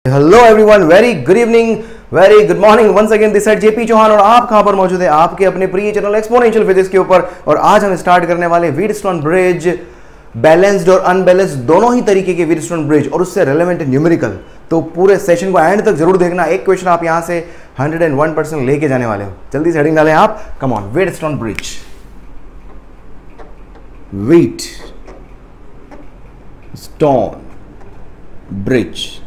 Hello everyone, very good evening, very good morning once again. This side JP Chauhan और आप कहां पर मौजूद है? आपके अपने प्रिय चैनल एक्सपोनेंशियल फिजिक्स के ऊपर। और आज हम स्टार्ट करने वाले व्हीटस्टोन ब्रिज, बैलेंस्ड और अनबैलेंस्ड दोनों ही तरीके के व्हीटस्टोन ब्रिज और उससे रिलेवेंट न्यूमेरिकल। तो पूरे सेशन को एंड तक जरूर देखना। एक क्वेश्चन आप यहां से 101% लेके जाने वाले हो। जल्दी से हेडिंग डालें आप। Come on, Wheatstone bridge, wheat stone bridge.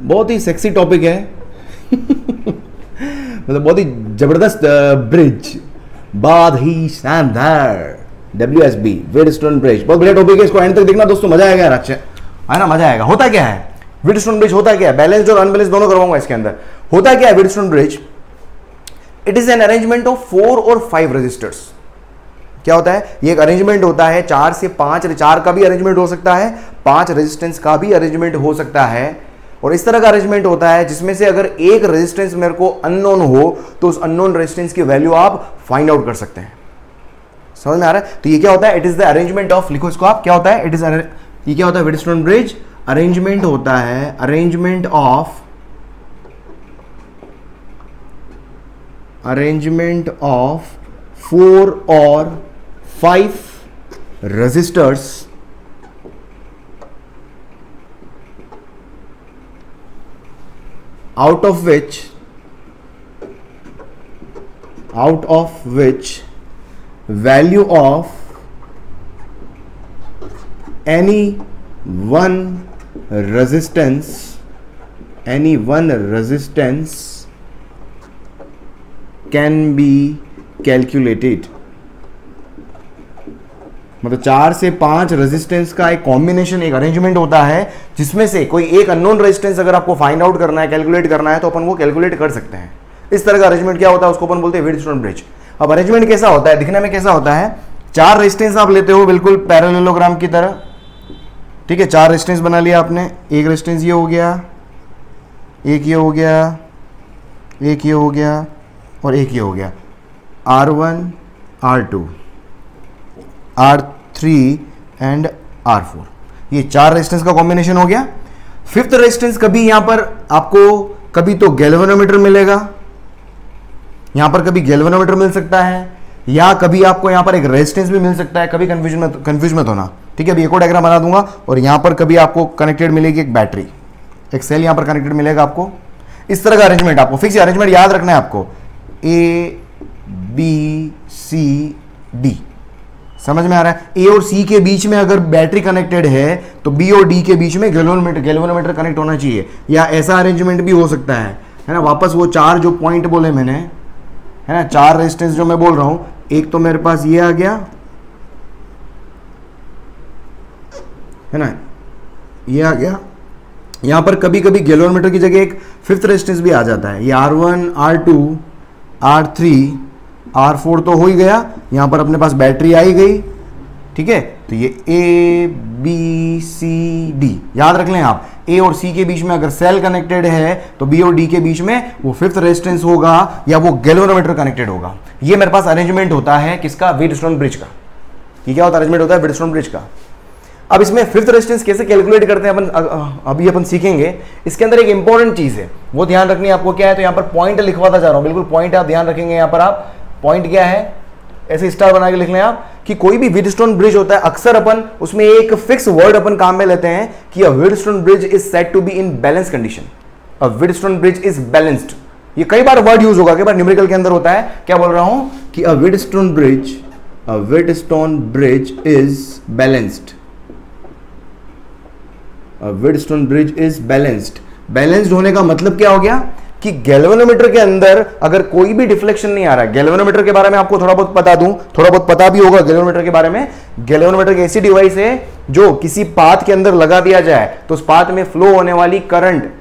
बहुत ही सेक्सी टॉपिक है मतलब बहुत ही जबरदस्त ब्रिज, बहुत ही शानदार WSB व्हीटस्टोन ब्रिज। बहुत बढ़िया टॉपिक है, इसको एंड तक देखना दोस्तों, मजा आएगा यार। अच्छा है ना, मजा आएगा। होता क्या है व्हीटस्टोन ब्रिज? होता क्या है? बैलेंस्ड और अनबैलेंस्ड दोनों करवाऊंगा इसके अंदर। होता क्या है Wheatstone bridge? It is an arrangement of 4 और 5 रेजिस्टर्स। क्या होता है? ये एक अरेंजमेंट होता है 4 से 5, 4 का भी अरेंजमेंट हो सकता है, 5 रेजिस्टेंस का भी अरेंजमेंट हो सकता है। और इस तरह का अरेंजमेंट होता है जिसमें से अगर एक रेजिस्टेंस मेरे को अननोन हो तो उस अननोन रेजिस्टेंस की वैल्यू आप फाइंड आउट कर सकते हैं। समझ में आ रहा है? तो ये क्या होता है? It is the arrangement of, लिखो इसको आप, क्या होता है? ये क्या होता है? व्हीटस्टोन ब्रिज अरेंजमेंट होता है, अरेंजमेंट ऑफ 4 और 5 resistors out of which value of any one resistance can be calculated। मतलब 4 से 5 रेजिस्टेंस का एक कॉम्बिनेशन, एक अरेंजमेंट होता है जिसमें से कोई एक अननोन रेजिस्टेंस अगर आपको फाइंड आउट करना है, कैलकुलेट करना है, तो अपन वो कैलकुलेट कर सकते हैं। इस तरह का अरेंजमेंट क्या होता है? उसको अपन बोलते हैं व्हीटस्टोन ब्रिज। अब अरेंजमेंट कैसा होता है, दिखने में कैसा होता है? 4 रेजिस्टेंस आप लेते हो बिल्कुल पैरेललोग्राम की तरह, ठीक है। 4 रेजिस्टेंस बना लिया आपने। एक रेजिस्टेंस ये हो गया, एक ये हो गया, एक ये हो गया और एक ये हो गया। R1, R2, R3 and R4, ये 4 रेजिस्टेंस का कॉम्बिनेशन हो गया। 5th रेजिस्टेंस कभी यहां पर आपको कभी तो गैल्वेनोमीटर मिलेगा, यहां पर कभी गैल्वेनोमीटर मिल सकता है, या कभी आपको यहां पर एक रेजिस्टेंस भी मिल सकता है। कभी कंफ्यूज मत होना, ठीक है। अभी एक और डायग्राम बना दूंगा। और यहां पर कभी आपको कनेक्टेड मिलेगी एक बैटरी, एक सेल यहां पर कनेक्टेड मिलेगा आपको। इस तरह का अरेंजमेंट आपको फिक्स अरेंजमेंट याद रखना है आपको। ABCD, समझ में आ रहा है? ए और सी के बीच में अगर बैटरी कनेक्टेड है तो बी और डी के बीच में गैल्वेनोमीटर कनेक्ट होना चाहिए। या ऐसा अरेंजमेंट भी हो सकता है ना। वापस वो 4 जो पॉइंट बोले मैंने, है ना, 4 रेजिस्टेंस जो मैं बोल रहा हूं, एक तो मेरे पास ये आ गया, है ना, ये आ गया। यहां पर कभी कभी गैल्वेनोमीटर की जगह एक 5th रेजिस्टेंस भी आ जाता है। ये R1, R2, R3, R4 तो हो ही गया। यहां पर अपने पास बैटरी आई गई, ठीक है। तो ये ABCD याद रख लें आप। A और C के बीच में अगर सेल कनेक्टेड है तो B और D के बीच में वो 5th रेजिस्टेंस होगा या वो गैल्वेनोमीटर कनेक्टेड होगा। ये मेरे पास अरेंजमेंट होता है किसका? व्हीटस्टोन ब्रिज का। ये क्या होता है? अरेंजमेंट होता है व्हीटस्टोन ब्रिज का। अब इसमें 5th रेजिस्टेंस कैसे कैलकुलेट करते हैं अभी अपन सीखेंगे। इसके अंदर एक इंपॉर्टेंट चीज है, वो ध्यान रखनी है आपको। क्या है? तो यहां पर पॉइंट लिखवाता जा रहा हूं, बिल्कुल पॉइंट आप ध्यान रखेंगे। यहां पर आप पॉइंट क्या है, ऐसे स्टार बना के लिख लें आप कि कोई भी व्हीटस्टोन ब्रिज होता है, अक्सर अपन उसमें एक फिक्स वर्ड अपन काम में लेते हैं कि a Wheatstone bridge is said to be in balance condition. A Wheatstone bridge is balanced. ये कई बार वर्ड यूज होगा, कई बार न्यूमेरिकल के अंदर होता है। क्या बोल रहा हूं कि a Wheatstone bridge is balanced. A Wheatstone bridge is balanced. Balanced होने का मतलब क्या हो गया कि गैल्वेनोमीटर के अंदर अगर कोई भी डिफ्लेक्शन नहीं आ रहा है। गैल्वेनोमीटर के बारे में आपको थोड़ा बहुत बता दूं, थोड़ा बहुत पता भी होगा गैल्वेनोमीटर के बारे में। गैल्वेनोमीटर एक ऐसी डिवाइस है जो किसी पाथ के अंदर लगा दिया जाए तो उस पाथ में फ्लो होने वाली करंट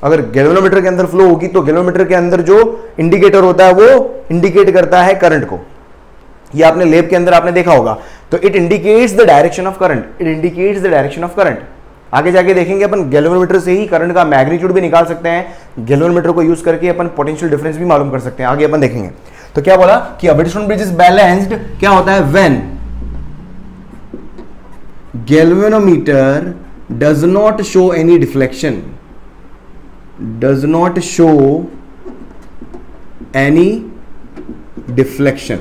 अगर गैल्वेनोमीटर के अंदर फ्लो होगी तो गैल्वेनोमीटर के अंदर जो इंडिकेटर होता है वो इंडिकेट करता है करंट को। ये आपने लैब के अंदर आपने देखा होगा। तो it indicates the direction of current. आगे जाके देखेंगे अपन गैल्वेनोमीटर से ही करंट का मैग्नीट्यूड भी निकाल सकते हैं। गैल्वेनोमीटर को यूज करके अपन पोटेंशियल डिफरेंस भी मालूम कर सकते हैं। आगे अपन देखेंगे। तो क्या बोला कि व्हीटस्टोन ब्रिज इज बैलेंस्ड। क्या होता है? When galvanometer does not show any deflection, does not show any deflection.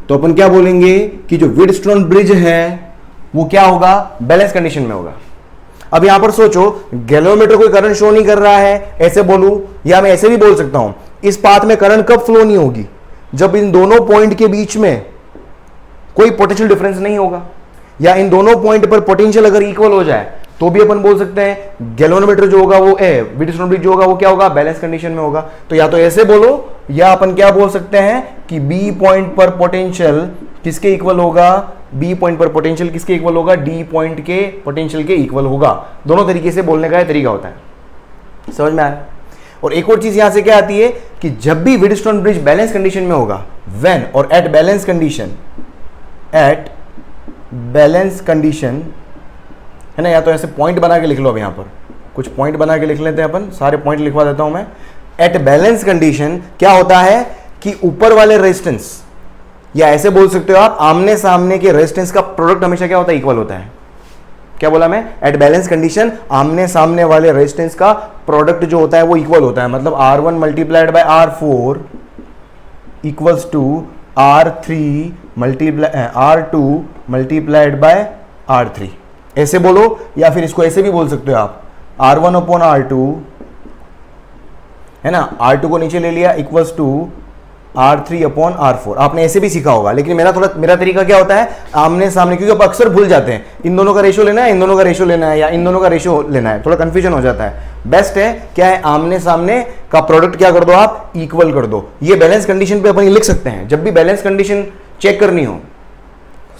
तो अपन क्या बोलेंगे कि जो व्हीटस्टोन ब्रिज है वो क्या होगा, बैलेंस कंडीशन में होगा। अब यहां पर सोचो, गैल्वेनोमीटर कोई करंट शो नहीं कर रहा है, ऐसे बोलूं, या मैं ऐसे भी बोल सकता हूं, इस पाथ में करंट कब फ्लो नहीं होगी, जब इन दोनों पॉइंट के बीच में कोई पोटेंशियल डिफरेंस नहीं होगा, या इन दोनों पॉइंट पर पोटेंशियल अगर इक्वल हो जाए तो भी अपन बोल सकते हैं गैल्वेनोमीटर जो होगा वो व्हीटस्टोन ब्रिज जो होगा वो क्या होगा, बैलेंस कंडीशन में होगा। तो या तो ऐसे बोलो, या अपन क्या बोल सकते हैं कि बी पॉइंट पर पोटेंशियल किसके इक्वल होगा, बी पॉइंट पर पोटेंशियल किसके इक्वल होगा, डी पॉइंट के पोटेंशियल के इक्वल होगा। दोनों तरीके से बोलने का तरीका होता है, समझ में आया। और एक और चीज यहां से क्या आती है कि जब भी व्हीटस्टोन ब्रिज बैलेंस कंडीशन में होगा, व्हेन और at balance condition, at balance condition है ना, या तो ऐसे पॉइंट बना के लिख लो। अब यहां पर कुछ पॉइंट बना के लिख लेते हैं अपन, सारे पॉइंट लिखवा देता हूं मैं। एट बैलेंस कंडीशन क्या होता है कि ऊपर वाले रेजिस्टेंस, या ऐसे बोल सकते हो आप, आमने सामने के रेजिस्टेंस का प्रोडक्ट हमेशा क्या होता है, इक्वल होता है। क्या बोला मैं, एट बैलेंस कंडीशन आमने सामने वाले रेजिस्टेंस का प्रोडक्ट जो होता है वो इक्वल होता है। मतलब R1 multiplied by R4 equals to R3 multiply R2 multiplied by R3, ऐसे बोलो। या फिर इसको ऐसे भी बोल सकते हो आप, R1 अपॉन R2 है ना, R2 को नीचे ले लिया equals to R3 upon R4। आपने ऐसे भी सीखा होगा, लेकिन मेरा तरीका क्या होता है, आमने सामने, क्योंकि आप अक्सर भूल जाते हैं, इन दोनों का रेशियो लेना है, इन दोनों का रेशियो लेना है, या इन दोनों का रेशियो लेना है, थोड़ा कंफ्यूजन हो जाता है। बेस्ट है क्या है, आमने सामने का प्रोडक्ट क्या कर दो आप, इक्वल कर दो। ये बैलेंस कंडीशन पे अपन लिख सकते हैं, जब भी बैलेंस कंडीशन चेक करनी हो।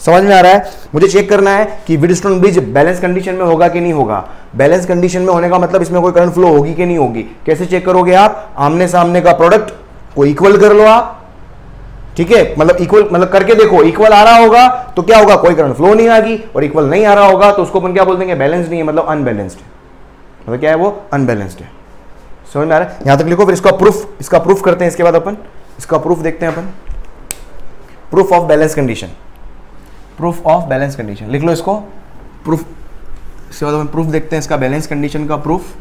समझ में आ रहा है, मुझे चेक करना है कि व्हीटस्टोन ब्रिज बैलेंस कंडीशन में होगा कि नहीं होगा। बैलेंस कंडीशन में होने का मतलब इसमें कोई करंट फ्लो होगी कि नहीं होगी। कैसे चेक करोगे आप, आमने सामने का प्रोडक्ट को इक्वल कर लो आप, ठीक है, मतलब इक्वल, मतलब करके देखो, इक्वल आ रहा होगा तो क्या होगा, कोई करंट फ्लो नहीं आएगी, और इक्वल नहीं आ रहा होगा तो उसको अपन क्या बोल देंगे, बैलेंस नहीं है, मतलब अनबैलेंस्ड है। मतलब क्या है वो, अनबैलेंस्ड है। समझ में आ रहा है, यहां तक लिखो। फिर इसका प्रूफ करते हैं, इसके बाद अपन इसका प्रूफ देखते हैं अपन। Proof of balance condition, proof of balance condition लिख लो इसको, प्रूफ। इसके बाद अपन प्रूफ देखते हैं इसका, बैलेंस कंडीशन का प्रूफ।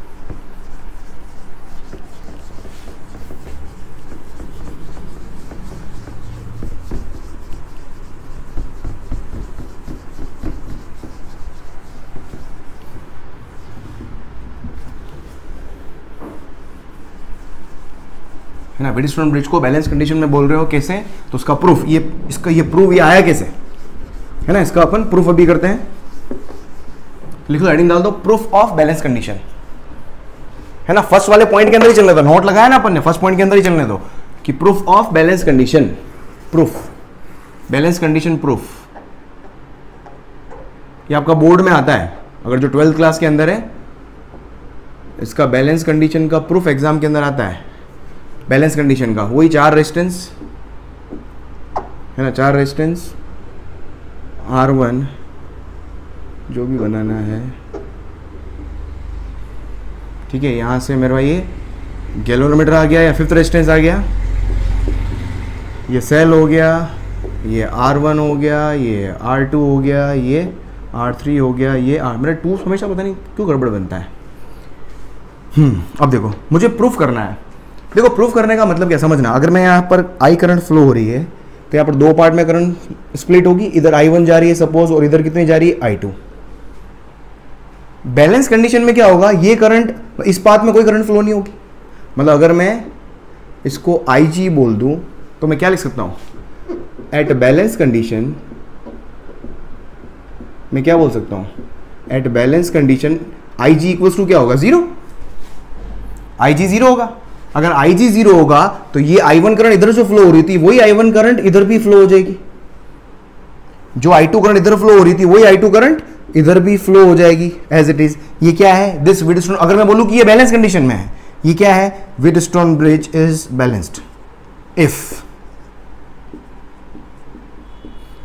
है ना, व्हीटस्टोन ब्रिज को बैलेंस कंडीशन में बोल रहे हो, कैसे, तो उसका प्रूफ, ये प्रूफ ये आया कैसे, है ना, इसका अपन प्रूफ अभी करते हैं। लिख लो, हेडिंग डाल दो, प्रूफ ऑफ बैलेंस कंडीशन, है ना। फर्स्ट वाले पॉइंट के अंदर ही चलने दो, नोट लगाया ना अपन ने, फर्स्ट पॉइंट के अंदर ही चलने दो कि proof of balance condition, proof, balance condition proof. ये आपका बोर्ड में आता है, अगर जो 12th क्लास के अंदर है, इसका बैलेंस कंडीशन का प्रूफ एग्जाम के अंदर आता है। बैलेंस कंडीशन का वही 4 रेजिस्टेंस है ना, 4 रेजिस्टेंस R1 जो भी बनाना है, ठीक है। यहां से मेरा ये गैल्वेनोमीटर आ गया, या 5th रेजिस्टेंस आ गया, ये सेल हो गया, ये R1 हो गया, ये R2 हो गया, ये R3 हो गया, ये मेरा 2 हमेशा पता नहीं क्यों गड़बड़ बनता है। अब देखो, मुझे प्रूफ करना है। देखो, प्रूफ करने का मतलब क्या समझना, अगर मैं यहाँ पर आई करंट फ्लो हो रही है तो यहाँ पर 2 पार्ट में करंट स्प्लिट होगी, इधर I1 जा रही है सपोज, और इधर कितनी जा रही है, I2। बैलेंस कंडीशन में क्या होगा, ये करंट, इस पाथ में कोई करंट फ्लो नहीं होगी। मतलब अगर मैं इसको IG बोल दूं तो मैं क्या लिख सकता हूं, एट बैलेंस कंडीशन मैं क्या बोल सकता हूं, at balance condition IG equals to क्या होगा, 0। IG 0 होगा। अगर IG 0 होगा तो ये I1 करंट इधर जो फ्लो हो रही थी वही I1 करंट इधर भी फ्लो हो जाएगी, जो I2 करंट इधर फ्लो हो रही थी वही I2 करंट इधर भी फ्लो हो जाएगी एज इट इज। ये क्या है, दिस व्हीटस्टोन, अगर मैं बोलूं कि ये बैलेंस कंडीशन में है, ये क्या है, Wheatstone bridge is balanced if,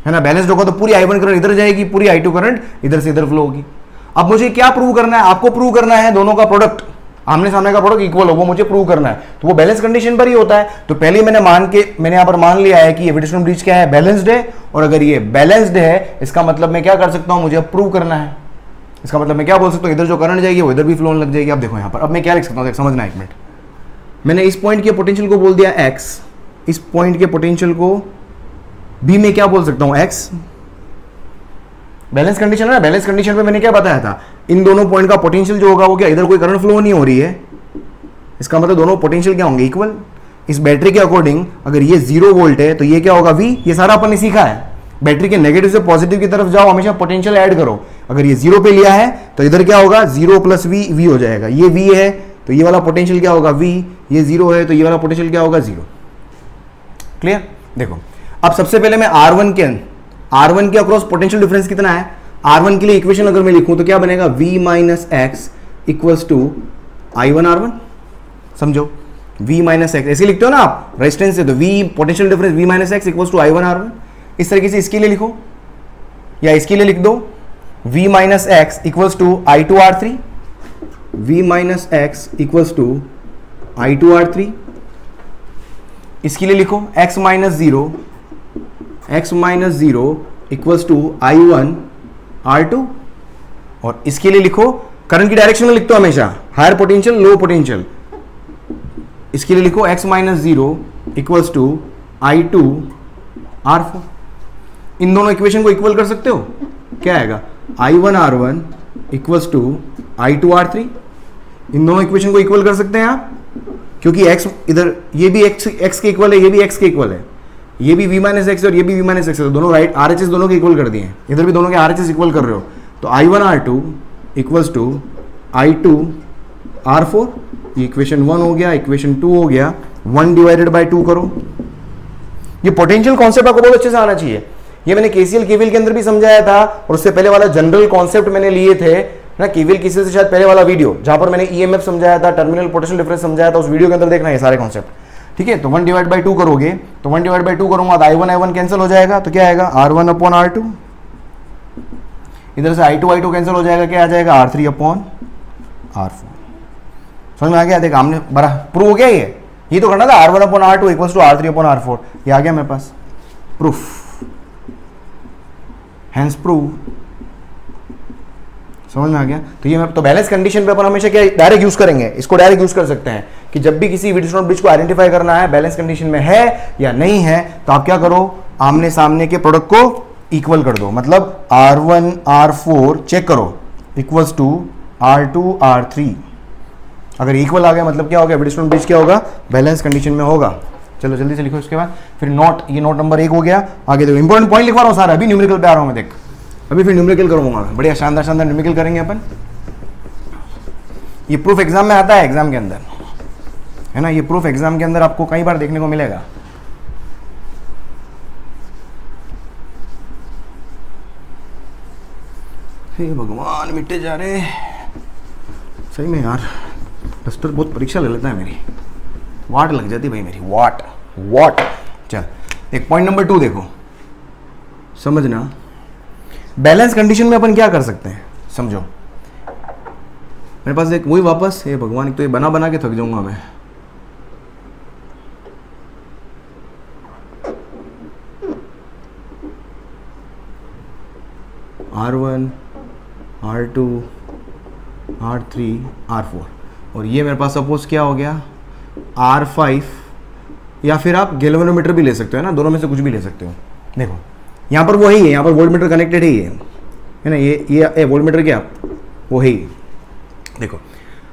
है ना। बैलेंस्ड होगा तो पूरी I1 करंट इधर जाएगी, पूरी I2 करंट इधर से इधर फ्लो होगी। अब मुझे क्या प्रूव करना है, आपको प्रूव करना है दोनों का प्रोडक्ट, आमने सामने का प्रोडक्ट इक्वल हो, वो मुझे प्रूव करना है। तो वो बैलेंस कंडीशन पर ही होता है। तो पहले मैंने यहां पर मान लिया है कि ये व्हीटस्टोन ब्रिज क्या है, बैलेंस्ड है। और अगर ये बैलेंस्ड है, इसका मतलब मैं क्या कर सकता हूं, मुझे प्रूव करना है। इसका मतलब मैं क्या बोल सकता हूँ, इधर जो करंट जाएगी वो इधर भी फ्लो होने लग जाएगी। अब देखो यहाँ पर, अब मैं क्या लिख सकता हूँ, समझना एक मिनट। मैंने इस पॉइंट के पोटेंशियल को बोल दिया x, इस पॉइंट के पोटेंशियल को b में क्या बोल सकता हूँ, x। बैलेंस कंडीशन है ना, बैलेंस कंडीशन पे मैंने क्या बताया था, इन दोनों पॉइंट का पोटेंशियल जो होगा वो क्या, इधर कोई करंट फ्लो नहीं हो रही है, इसका मतलब दोनों पोटेंशियल क्या होंगे, इक्वल। इस बैटरी के अकॉर्डिंग अगर ये 0 वोल्ट है तो ये क्या होगा, v। ये सारा अपन ने सीखा है, बैटरी के नेगेटिव से पॉजिटिव की तरफ जाओ, हमेशा पोटेंशियल ऐड करो। अगर ये 0 पे लिया है तो इधर क्या होगा, 0 प्लस v, v हो जाएगा। ये v है तो ये वाला पोटेंशियल क्या होगा, v। ये 0 है तो ये वाला पोटेंशियल क्या होगा, 0। क्लियर। देखो अब सबसे पहले मैं R1 के अक्रॉस पोटेंशियल डिफरेंस कितना है, R1 के लिए इक्वेशन अगर मैं लिखूं तो क्या बनेगा, v minus x equals to I1R1। समझो, v माइनस एक्स ऐसे लिखते हो ना आप रेजिस्टेंस से, तो v potential difference v minus x equals to I1R1। इस तरीके से इसके लिए लिखो या इसके लिए लिख दो, v minus x equals to I2R3, v minus x equals to I2R3। इसके लिए लिखो x minus zero equals to I1R2। और इसके लिए लिखो, करंट की डायरेक्शन में लिखते हो हमेशा, हायर पोटेंशियल लो पोटेंशियल। इसके लिए लिखो x minus zero equals to I2R4। इन दोनों इक्वेशन को इक्वल कर सकते हो, क्या आएगा, I1R1 इक्वल्स टू I2R3। इन दोनों इक्वेशन को इक्वल कर सकते हैं आप, क्योंकि x इधर ये भी x के इक्वल है, ये भी x के इक्वल है, ये भी v माइनस एक्स और ये भी v माइनस एक्स है, तो दोनों राइट RHS दोनों के इक्वल कर दिए हैं, इधर भी दोनों के RHS इक्वल कर रहे हो, तो I1R2 इक्वल्स टू I2R4। ये इक्वेशन 1 हो गया, इक्वेशन 2 हो गया, 1 डिवाइडेड बाय 2 करो। ये पोटेंशियल कॉन्सेप्ट आपको बहुत अच्छे से आना चाहिए, ये मैंने केसीएल केवीएल के अंदर भी समझाया था, और उससे पहले वाला जनरल कॉन्सेप्ट मैंने लिए थे ना, केवीएल केसीएल से शायद पहले वाला वीडियो जहां पर मैंने ईएमएफ समझाया था, टर्मिनल पोटेंशियल डिफरेंस समझाया था, उस वीडियो के अंदर देखना है सारे कॉन्सेप्ट। ठीक है, तो 1 डिवाइड बाय 2 करोगे, तो 1 डिवाइड बाय 2 करूंगा तो I1 कैंसिल हो जाएगा, तो क्या आएगा, R1 अपॉन R2। इधर से I2 कैंसिल हो जाएगा, क्या आ जाएगा, R3 अपॉन R4। समझ में आ गया। देख हमने बड़ा प्रूव हो गया, ये तो करना था, R1 upon R2 equals to R3 upon R4। ये आ गया मेरे पास प्रूफ, हैंस प्रूव। समझ में आ गया। तो ये तो बैलेंस कंडीशन पे अपन हमेशा क्या डायरेक्ट यूज करेंगे, इसको डायरेक्ट यूज कर सकते हैं कि जब भी किसी व्हीटस्टोन ब्रिज को आइडेंटिफाई करना है बैलेंस कंडीशन में है या नहीं है, तो आप क्या करो, आमने सामने के प्रोडक्ट को इक्वल कर दो, मतलब R1 R4 चेक करो इक्वल्स टू R2 R3। अगर इक्वल आ गया मतलब क्या हो गया, व्हीटस्टोन ब्रिज क्या होगा, बैलेंस कंडीशन में होगा। चलो जल्दी से लिखो इसके बाद, फिर नोट, ये नोट नंबर 1 हो गया। आगे देखो इंपॉर्टेंट पॉइंट लिखवा रहा हूँ सारा, अभी न्यूमेरिकल पे आ रहा हूँ मैं, देख अभी फिर न्यूमेरिकल करूंगा, बढ़िया शानदार शानदार न्यूमेरिकल करेंगे अपन। ये प्रूफ एग्जाम में आता है, एग्जाम के अंदर है ना, ये प्रूफ एग्जाम के अंदर आपको कई बार देखने को मिलेगा। हे भगवान मिटते जा रहे, सही में यार डस्टर बहुत परीक्षा ले लेता है मेरी, वाट लग जाती भाई मेरी, वाट। चल एक पॉइंट नंबर 2 देखो, समझना बैलेंस कंडीशन में अपन क्या कर सकते हैं, समझो। मेरे पास एक वही वापस, हे भगवान एक तो ये बना बना के थक जाऊंगा मैं। R1 R2 R3 R4 और ये मेरे पास सपोज क्या हो गया R5, या फिर आप गैल्वेनोमीटर भी ले सकते हो ना, दोनों में से कुछ भी ले सकते हो। देखो यहाँ पर वो ही है, यहाँ पर वोल्टमीटर कनेक्टेड ही है ना, ये वोल्टमीटर क्या वो है। देखो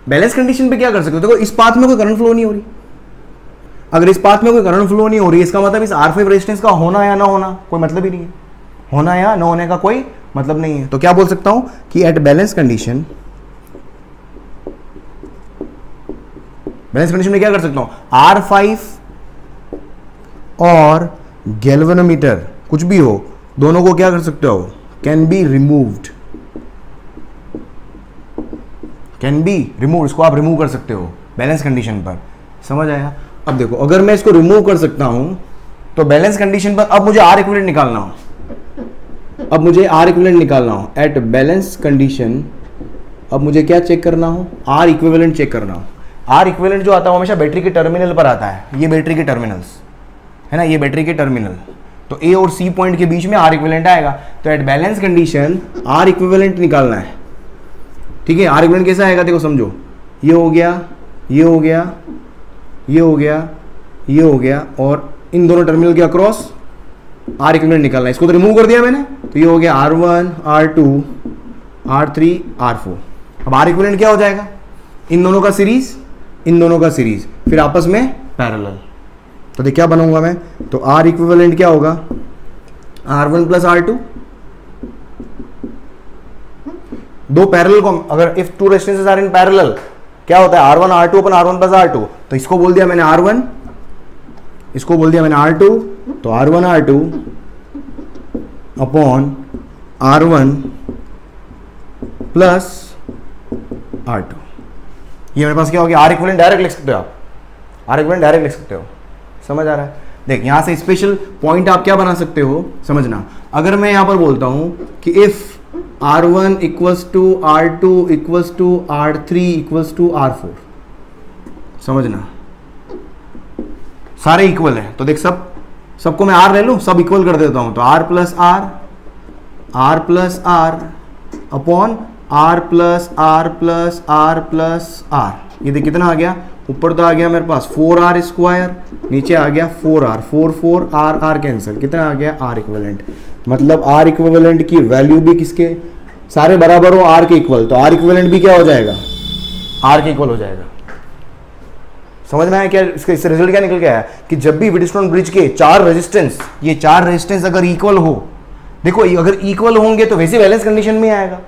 बैलेंस कंडीशन पे क्या कर सकते हो, देखो इस पाथ में कोई करंट फ्लो नहीं हो रही, अगर इस पाथ में कोई करंट फ्लो नहीं हो रही, इसका मतलब इस R5 रेजिस्टेंस का होना या ना होना कोई मतलब ही नहीं है, होना या ना होने का कोई मतलब नहीं है। तो क्या बोल सकता हूं कि एट बैलेंस कंडीशन में क्या कर सकता हूं, R5 और गैल्वेनोमीटर कुछ भी हो, दोनों को क्या कर सकते हो, कैन बी रिमूव्ड, इसको आप रिमूव कर सकते हो बैलेंस कंडीशन पर। समझ आया। अब देखो अगर मैं इसको रिमूव कर सकता हूं तो बैलेंस कंडीशन पर अब मुझे R इक्विवेलेंट निकालना हो, एट बैलेंस कंडीशन अब मुझे क्या चेक करना हो, R इक्विवेलेंट चेक करना हो। R इक्विवेलेंट जो आता है हमेशा बैटरी के टर्मिनल पर आता है, ये बैटरी के टर्मिनल्स है ना, ये बैटरी के टर्मिनल, तो A और C पॉइंट के बीच में R इक्विवेलेंट आएगा। तो at balance condition R equivalent निकालना है, ठीक है, आर इक्विवेलेंट कैसा आएगा देखो समझो, ये हो गया, ये हो गया, ये हो गया, ये हो गया, और इन दोनों टर्मिनल के अक्रॉस आर इक्विवेलेंट निकालना है। इसको तो रिमूव कर दिया मैंने, तो ये हो गया R1 R2 R3 R4। अब आर इक्विवेलेंट क्या हो जाएगा, इन दोनों का सीरीज, इन दोनों का सीरीज, फिर आपस में पैरेलल। तो देख क्या बनाऊंगा मैं, तो आर इक्विवेलेंट क्या होगा, R1 प्लस R2, दो पैरेलल को अगर if two resistances are in parallel क्या होता है, R1 R2 अपन R1 प्लस R2, तो इसको बोल दिया मैंने R1, इसको बोल दिया मैंने R2, तो R1 R2 upon R1 plus R2। ये मेरे पास क्या हो गया, आर इक्विवेलेंट डायरेक्ट लिख सकते हो आप, आर इक्विवेलेंट डायरेक्ट लिख सकते हो, समझ आ रहा है। देख यहां से स्पेशल पॉइंट आप क्या बना सकते हो, समझना, अगर मैं यहां पर बोलता हूं कि if R1 equals to R2 equals to R3 equals to R4, समझना सारे इक्वल है, तो देख सबको मैं R ले लूं, सब इक्वल कर देता हूं, तो R plus R upon R plus R, ये देख कितना आ गया, ऊपर तो आ गया मेरे पास 4R स्क्वायर, नीचे आ गया 4R, 4 R कैंसिल, कितना आ गया R इक्विवेलेंट। मतलब आर इक्विवेलेंट की वैल्यू भी किसके सारे बराबर हो, आर के इक्वल, तो आर इक्विवेलेंट भी क्या हो जाएगा, आर के इक्वल हो जाएगा। समझ में आया क्या, इससे रिजल्ट क्या निकल के आया कि जब भी व्हीटस्टोन ब्रिज के चार रेजिस्टेंस, ये चार रेजिस्टेंस अगर इक्वल हो, देखो अगर इक्वल होंगे तो वैसे बैलेंस कंडीशन में आएगा,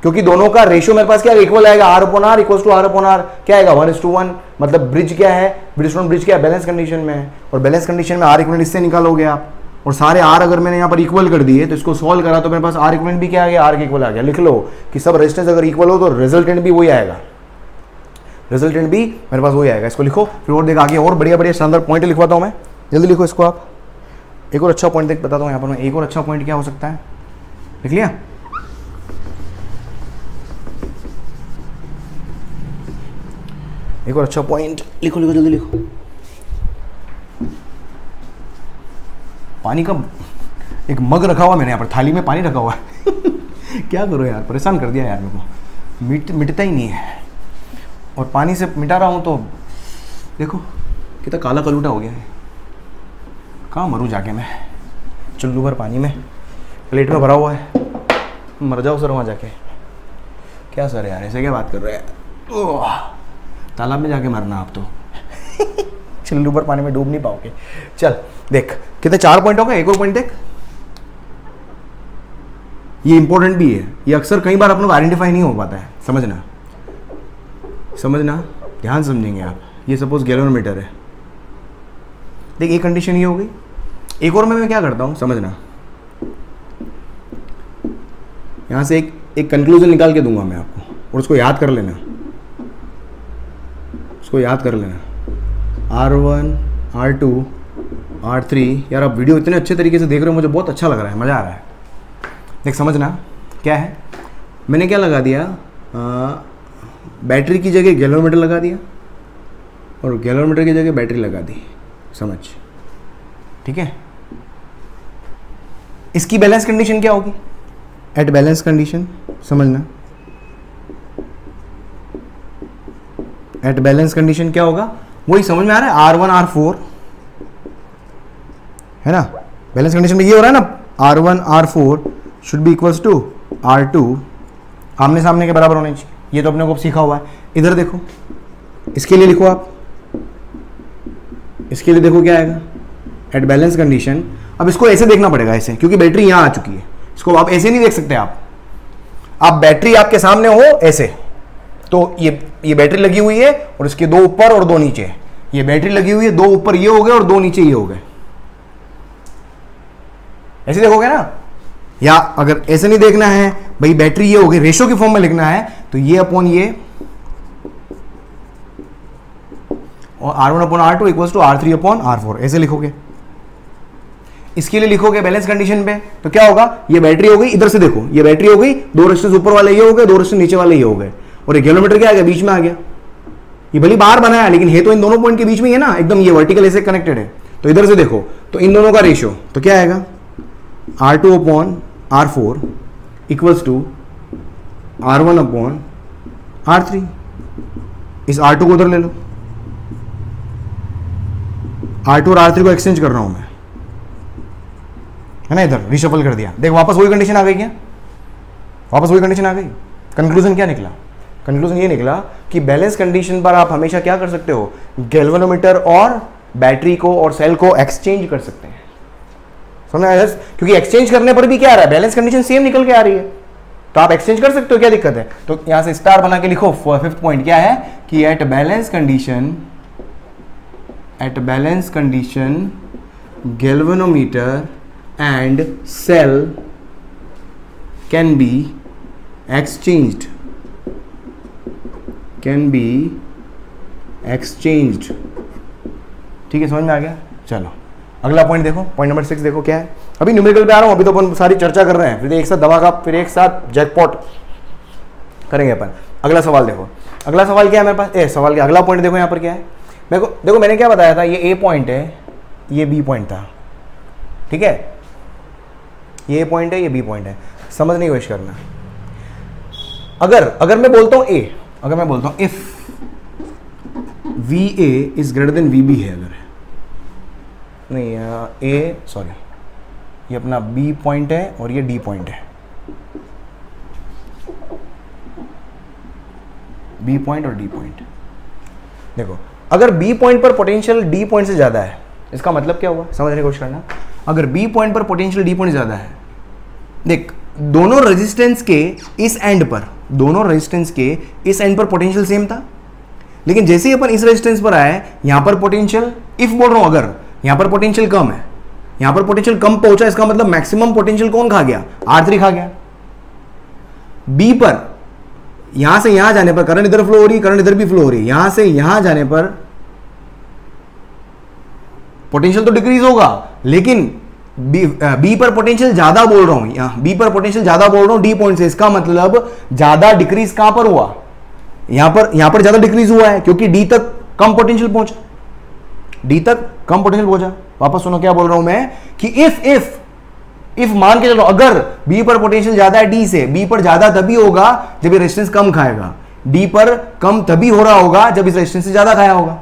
क्योंकि दोनों का रेशियो मेरे पास क्या इक्वल आएगा, R upon R equals to R upon R, क्या आएगा 1:1। मतलब ब्रिज क्या है, व्हीटस्टोन ब्रिज क्या है, बैलेंस कंडीशन में है, और बैलेंस कंडीशन में आर इक्विवेलेंट इससे निकालोगे आप, और सारे आर अगर मैंने यहाँ पर इक्वल कर दिए तो इसको सॉल्व करा तो मेरे पास आर इक्विवेलेंट भी क्या आ गया, आर के इक्वल आ गया। लिख लो कि सब रेजिस्टेंस अगर इक्वल हो तो रिजल्टेंट भी वही आएगा, रिजल्टेंट भी मेरे पास वही आएगा। इसको लिखो, फिर और देखा आगे और बढ़िया बढ़िया शानदार पॉइंट लिखवाता हूँ मैं, जल्दी लिखो इसको आप। एक और अच्छा पॉइंट देख बताता हूँ यहाँ पर मैं, एक और अच्छा पॉइंट क्या हो सकता है, लिख लिया। एक और अच्छा पॉइंट लिखो, लिखो जल्दी लिखो। पानी का एक मग रखा हुआ मैंने यहाँ पर, थाली में पानी रखा हुआ है क्या करो यार, परेशान कर दिया यार मेरे को, मिटता ही नहीं है, और पानी से मिटा रहा हूँ तो देखो कितना काला कलूटा हो गया है। कहाँ मरूँ जाके मैं, चुल्लू भर पानी में प्लेट में भरा हुआ है, मर जाओ सर वहाँ जाके। क्या सर यार ऐसे क्या बात कर रहे हैं, तालाब में जाके मरना आप तो चुल्लू भर पानी में डूब नहीं पाओगे। चल देख कितने 4 पॉइंट हो गए, एक और पॉइंट देख, ये इंपॉर्टेंट भी है, ये अक्सर कई बार अपन को आइडेंटिफाई नहीं हो पाता है, समझना समझना ध्यान समझेंगे आप। ये सपोज गैलोमीटर है, देख एक कंडीशन ये हो गई, एक और मैं क्या करता हूं समझना, यहां से एक कंक्लूजन निकाल के दूंगा मैं आपको, और उसको याद कर लेना, उसको याद कर लेना। R1 R2 R3, यार आप वीडियो इतने अच्छे तरीके से देख रहे हो, मुझे बहुत अच्छा लग रहा है, मज़ा आ रहा है। देख समझना क्या है, मैंने क्या लगा दिया, बैटरी की जगह गैलोमीटर लगा दिया, और गैलोमीटर की जगह बैटरी लगा दी, समझ, ठीक है। इसकी बैलेंस कंडीशन क्या होगी, एट बैलेंस कंडीशन, समझना एट बैलेंस कंडीशन क्या होगा, वही समझ में आ रहा है, R1 R4 है ना, बैलेंस कंडीशन में ये हो रहा है ना, R1 R4 should be equals to R2, आमने सामने के बराबर होने चाहिए, ये तो अपने को सीखा हुआ है। इधर देखो, इसके लिए लिखो आप, इसके लिए देखो क्या आएगा, एट बैलेंस कंडीशन। अब इसको ऐसे देखना पड़ेगा, ऐसे, क्योंकि बैटरी यहां आ चुकी है, इसको आप ऐसे नहीं देख सकते आप बैटरी आपके सामने हो ऐसे, तो ये बैटरी लगी हुई है और इसके 2 ऊपर और 2 नीचे, ये बैटरी लगी हुई है, 2 ऊपर ये हो गए और 2 नीचे ये हो गए, ऐसे देखोगे ना। या अगर ऐसे नहीं देखना है भाई, बैटरी ये हो गई, रेशो की फॉर्म में लिखना है, तो ये अपॉन ये, और R1 upon R2 equals to R3 upon R4, ऐसे लिखोगे। इसके लिए लिखोगे बैलेंस कंडीशन पे, तो क्या होगा, ये बैटरी हो गई, इधर से देखो ये बैटरी हो गई, 2 रेजिस्टेंस ऊपर वाले ये हो गए, 2 रेजिस्टेंस नीचे वाले ये हो गए, और ये गैलोमीटर क्या आ गया, बीच में आ गया। ये भली बाहर बनाया लेकिन है तो इन दोनों पॉइंट के बीच में ही है ना, एकदम ये वर्टिकल ऐसे कनेक्टेड है। तो इधर से देखो तो इन दोनों का रेशियो तो क्या आएगा, R2 upon R4 equals to R1 upon R3, इस R2 को उधर ले लो, R2 और R3 को एक्सचेंज कर रहा हूं मैं, है ना, इधर रिशफल कर दिया, देख वापस वही कंडीशन आ गई क्या, वापस वही कंडीशन आ गई। कंक्लूजन क्या निकला, कंक्लूजन ये निकला कि बैलेंस कंडीशन पर आप हमेशा क्या कर सकते हो, गैल्वेनोमीटर और बैटरी को और सेल को एक्सचेंज कर सकते हैं, समझ आया? क्योंकि एक्सचेंज करने पर भी क्या आ रहा है, बैलेंस कंडीशन सेम निकल के आ रही है, तो आप एक्सचेंज कर सकते हो, क्या दिक्कत है। तो यहां से स्टार बना के लिखो, फिफ्थ पॉइंट क्या है कि at balance condition galvanometer and cell can be exchanged, ठीक है, समझ में आ गया। चलो अगला पॉइंट देखो, पॉइंट नंबर 6 देखो क्या है। अभी न्यूमेरिकल पे आ रहा हूं, अभी तो अपन सारी चर्चा कर रहे हैं, फिर एक साथ दवा का, फिर एक साथ जैकपॉट करेंगे अपन। अगला सवाल देखो, अगला सवाल क्या है मेरे पास, सवाल क्या, अगला पॉइंट देखो यहाँ पर क्या है। मेरे को देखो, मैंने क्या बताया था, ये ए पॉइंट है, ये बी पॉइंट था, ठीक है, ये ए पॉइंट है, ये बी पॉइंट है, समझने की कोशिश करना। अगर मैं बोलता हूं ए, अगर मैं बोलता हूं if V A is greater than V B है, अगर नहीं ए सॉरी, ये अपना बी पॉइंट है और ये डी पॉइंट है, बी पॉइंट और डी पॉइंट। देखो अगर बी पॉइंट पर पोटेंशियल डी पॉइंट से ज्यादा है, इसका मतलब क्या हुआ, समझने की कोशिश करना। अगर बी पॉइंट पर पोटेंशियल डी पॉइंट ज्यादा है, देख दोनों रेजिस्टेंस के इस एंड पर, दोनों रेजिस्टेंस के इस एंड पर पोटेंशियल सेम था, लेकिन जैसे ही अपन इस रेजिस्टेंस पर आए, यहां पर पोटेंशियल, इफ बोल रहा हूं अगर यहां पर पोटेंशियल कम है, यहां पर पोटेंशियल कम पहुंचा, इसका मतलब मैक्सिमम पोटेंशियल कौन खा गया, R3 खा गया। बी पर यहां से यहां जाने पर करंट इधर फ्लो हो रही है, करंट इधर भी फ्लो हो रही है, यहां से यहां जाने पर पोटेंशियल तो डिक्रीज होगा, लेकिन बी पर पोटेंशियल ज्यादा बोल रहा हूं, यहां बी पर पोटेंशियल ज्यादा बोल रहा हूं डी पॉइंट से, इसका मतलब ज्यादा डिक्रीज कहां पर हुआ, यहां पर ज्यादा डिक्रीज हुआ है, क्योंकि डी तक कम पोटेंशियल पहुंचा, डी तक कम पोटेंशियल पहुंचा। वापस सुनो क्या बोल रहा हूं मैं कि इफ मान के चलो, अगर बी पर पोटेंशियल ज्यादा है डी से, बी पर ज्यादा तभी होगा जब ये रेजिस्टेंस कम खाएगा, डी पर कम तभी हो रहा होगा जब इस रेजिस्टेंस से ज्यादा खाया होगा,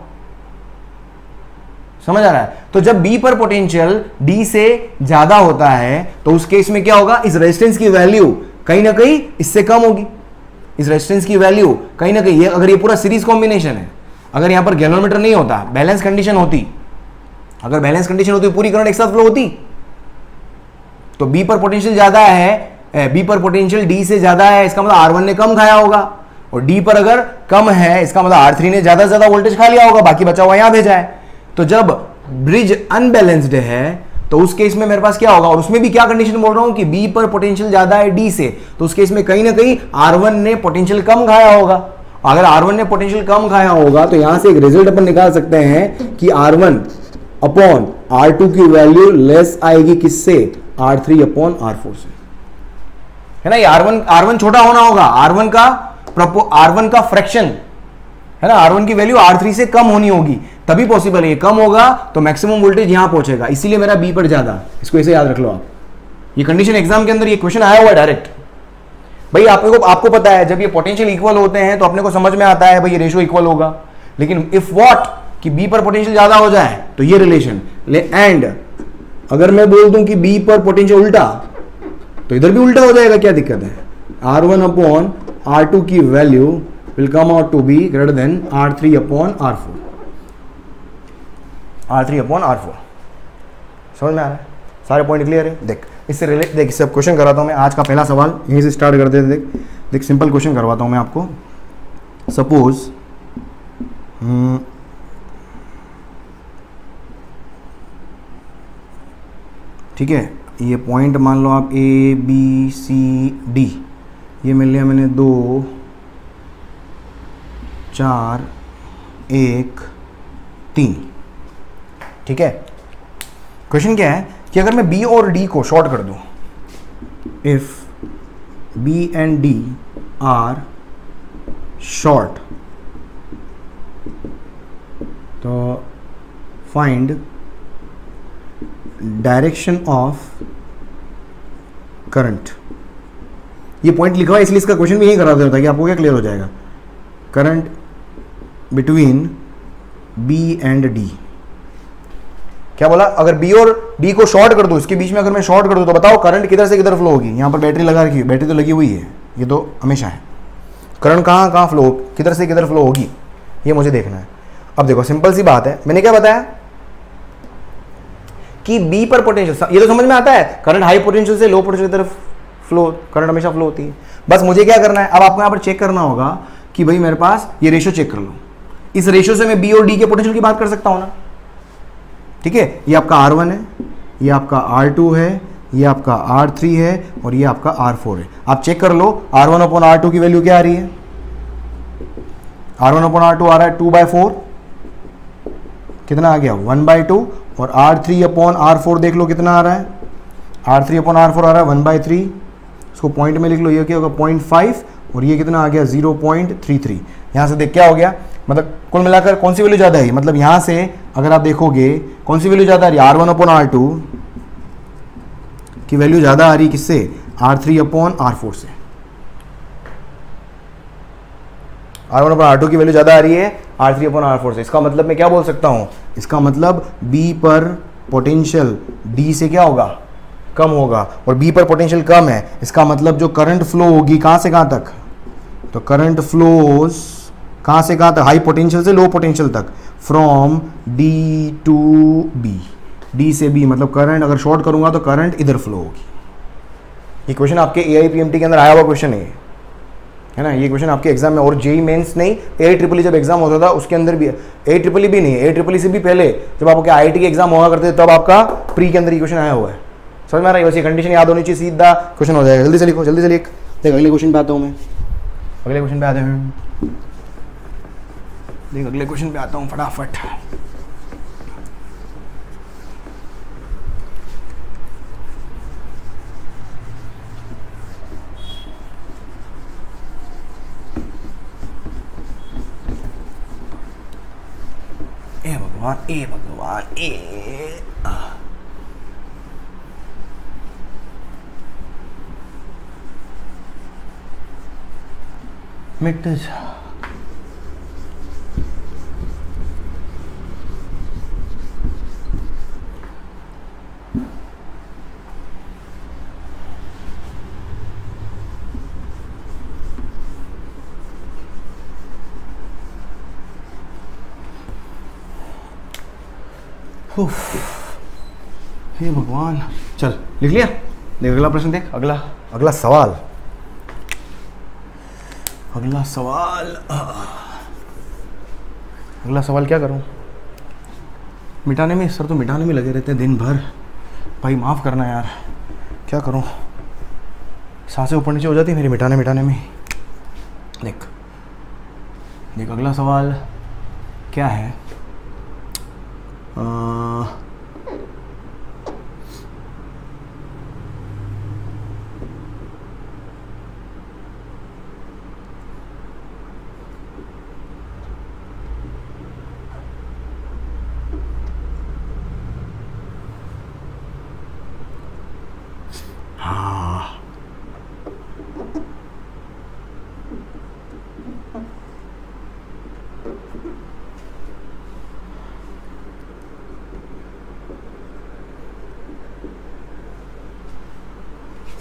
समझ आ रहा है। तो जब बी पर पोटेंशियल डी से ज्यादा होता है, तो उस केस में क्या होगा, इस रेजिस्टेंस की वैल्यू कहीं ना कहीं इससे कम होगी, इस रेजिस्टेंस की वैल्यू कहीं ना कहीं, अगर ये पूरा सीरीज कॉम्बिनेशन है, अगर यहां पर गैल्वेनोमीटर नहीं होता, बैलेंस कंडीशन होती, अगर बैलेंस कंडीशन होती, पूरी करंट एक साथ फ्लो होती, तो बी पर पोटेंशियल ज्यादा है, बी पर पोटेंशियल डी से ज्यादा है, इसका मतलब R1 ने कम खाया होगा, और डी पर अगर कम है, इसका मतलब R3 ने ज्यादा से ज्यादा वोल्टेज खा लिया होगा, बाकी बचा हुआ यहां भेजा है। तो जब ब्रिज अनबैलेंस्ड है, तो उस केस में मेरे पास क्या होगा, और उसमें भी क्या कंडीशन बोल रहा हूं कि बी पर पोटेंशियल ज्यादा है डी से, तो उस केस में कहीं ना कहीं R1 ने पोटेंशियल कम खाया होगा। अगर R1 ने पोटेंशियल कम खाया होगा, तो यहां से एक रिजल्ट अपन निकाल सकते हैं कि R1 अपॉन R2 की वैल्यू लेस आएगी किससे, R3 अपॉन R4 से, है ना। ये R1 छोटा होना होगा, R1 का फ्रैक्शन, है ना, R1 की वैल्यू R3 से कम होनी होगी, तभी पॉसिबल है। ये कम होगा तो मैक्सिमम वोल्टेज यहां पहुंचेगा, इसीलिए मेरा बी पर ज्यादा, इसको ऐसे याद रख लो आप। ये कंडीशन एग्जाम के अंदर ये क्वेश्चन आया हुआ है डायरेक्ट। भाई आपको पता है, जब ये पोटेंशियल इक्वल होते हैं तो अपने को समझ में आता है भाई ये रेशियो इक्वल होगा, लेकिन इफ व्हाट कि बी पर पोटेंशियल ज्यादा हो जाए तो ये रिलेशन एंड अगर मैं बोल दूं कि बी पर पोटेंशियल उल्टा, तो इधर भी उल्टा हो जाएगा, क्या दिक्कत है। R1 अपॉन R2 की value will come out to be greater than R3 upon R4, R3 upon R4। समझ में आ रहा है, सारे पॉइंट क्लियर है। देख इससे क्वेश्चन कराता हूं मैं, आज का पहला सवाल यहीं से स्टार्ट करते हैं। देख सिंपल क्वेश्चन करवाता हूं मैं आपको। सपोज ठीक है, ये पॉइंट मान लो आप A B C D, ये मिल लिया मैंने 2 4 1 3, ठीक है। क्वेश्चन क्या है कि अगर मैं B और D को शॉर्ट कर दूं, if B and D are short, तो फाइंड डायरेक्शन ऑफ करंट। ये पॉइंट लिखा हुआ है इसलिए इसका क्वेश्चन भी यही करा देता है कि आपको क्या क्लियर हो जाएगा। Current between B and D. क्या बोला? अगर बी और डी को शॉर्ट कर दो, इसके बीच में अगर मैं शॉर्ट कर दूं तो बताओ करंट किधर से किधर फ्लो होगी? यहाँ पर बैटरी लगा रखी है, बैटरी तो लगी हुई है, ये तो हमेशा है। करंट कहाँ कहाँ फ्लो, किधर से किधर फ्लो होगी, ये मुझे देखना है। अब देखो सिंपल सी बात है, मैंने क्या बताया कि बी पर पोटेंशियल, ये तो समझ में आता है, करंट हाई पोटेंशियल से लो पोटेंशियल की तरफ फ्लो, करंट हमेशा फ्लो होती है। बस मुझे क्या करना है, अब आपको यहाँ पर चेक करना होगा कि भाई मेरे पास ये रेशियो चेक कर लो, इस रेशियो से मैं बी और डी के पोटेंशियल की बात कर सकता हूं ना, ठीक है। ये आपका R1 है, ये आपका R2 है, ये आपका R3 है और ये आपका R4 है। आप चेक कर लो R1 अपॉन R2 की वैल्यू क्या आ रही है? R1 अपॉन R2 आ रहा है 2/4, कितना आ गया 1/2, और R3 अपॉन R4 देख लो कितना आ रहा है, R3 अपॉन R4 आ रहा है 1/3, इसको पॉइंट में लिख लो, ये क्या होगा 0.5 और ये कितना आ गया 0.33। यहाँ से देख क्या हो गया, मतलब कुल मिलाकर कौन सी वैल्यू ज़्यादा है, मतलब यहाँ से अगर आप देखोगे कौन सी वैल्यू ज़्यादा आ रही है, R1 अपॉन R2 की वैल्यू ज़्यादा आ रही है किससे? R3 अपॉन R4 से। R1 अपॉन R2 की वैल्यू ज़्यादा आ रही है R3 अपॉन R4 से। इसका मतलब मैं क्या बोल सकता हूँ, इसका मतलब B पर पोटेंशियल D से क्या होगा, कम होगा, और B पर पोटेंशियल कम है, इसका मतलब जो करंट फ्लो होगी कहाँ से कहाँ तक, तो करंट फ्लोज कहाँ से कहाँ तक, हाई पोटेंशियल से लो पोटेंशियल तक, from D to B, D से B, मतलब करंट अगर शॉर्ट करूंगा तो करंट इधर फ्लो होगी। ये क्वेश्चन आपके AIPMT के अंदर आया हुआ क्वेश्चन है ना, ये क्वेश्चन आपके एग्जाम में, और JEE मेंस नहीं, AIEEE जब एग्जाम होता था उसके अंदर भी, AIEEE भी नहीं, AIEEE से भी पहले जब आपके IIT के एग्जाम हुआ करते थे तब आपका प्री के अंदर ये क्वेश्चन आया हुआ है। समझ में आ रहा है? वैसे कंडीशन याद होनी चाहिए, सीधा क्वेश्चन हो जाएगा। जल्दी से लिखो, जल्दी से लिख, देख अगले क्वेश्चन पे आता हूँ मैं, अगले क्वेश्चन पे आते हैं, देख अगले क्वेश्चन पे आता हूँ फटाफट। ए भगवान, ए भगवान, मिट जा। हे भगवान, चल लिख लिया। देख अगला प्रश्न, देख अगला सवाल, अगला सवाल क्या करूं? मिटाने में, सर तो मिटाने में लगे रहते हैं दिन भर, भाई माफ़ करना यार, क्या करूं, सांसें ऊपर नीचे हो जाती है मेरी मिटाने में। देख अगला सवाल क्या है,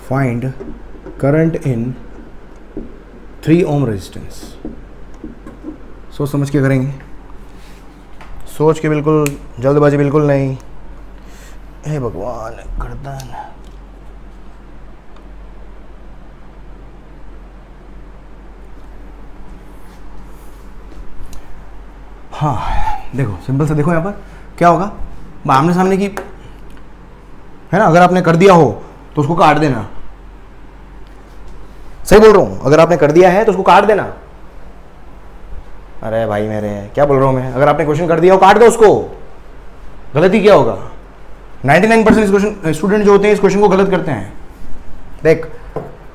find current in 3 ohm resistance. सोच समझ के करेंगे, सोच के, बिल्कुल जल्दबाजी बिल्कुल नहीं। हे भगवान, गर्दन, हाँ देखो सिंपल से देखो, यहाँ पर क्या होगा, आमने सामने की है ना, अगर आपने कर दिया हो तो उसको काट देना। सही बोल रहा हूं, अगर आपने कर दिया है तो उसको काट देना। अरे भाई मेरे, क्या बोल रहा हूं मैं, अगर आपने क्वेश्चन कर दिया हो काट दो उसको, गलती क्या होगा? 99% स्टूडेंट जो होते हैं इस क्वेश्चन को गलत करते हैं। देख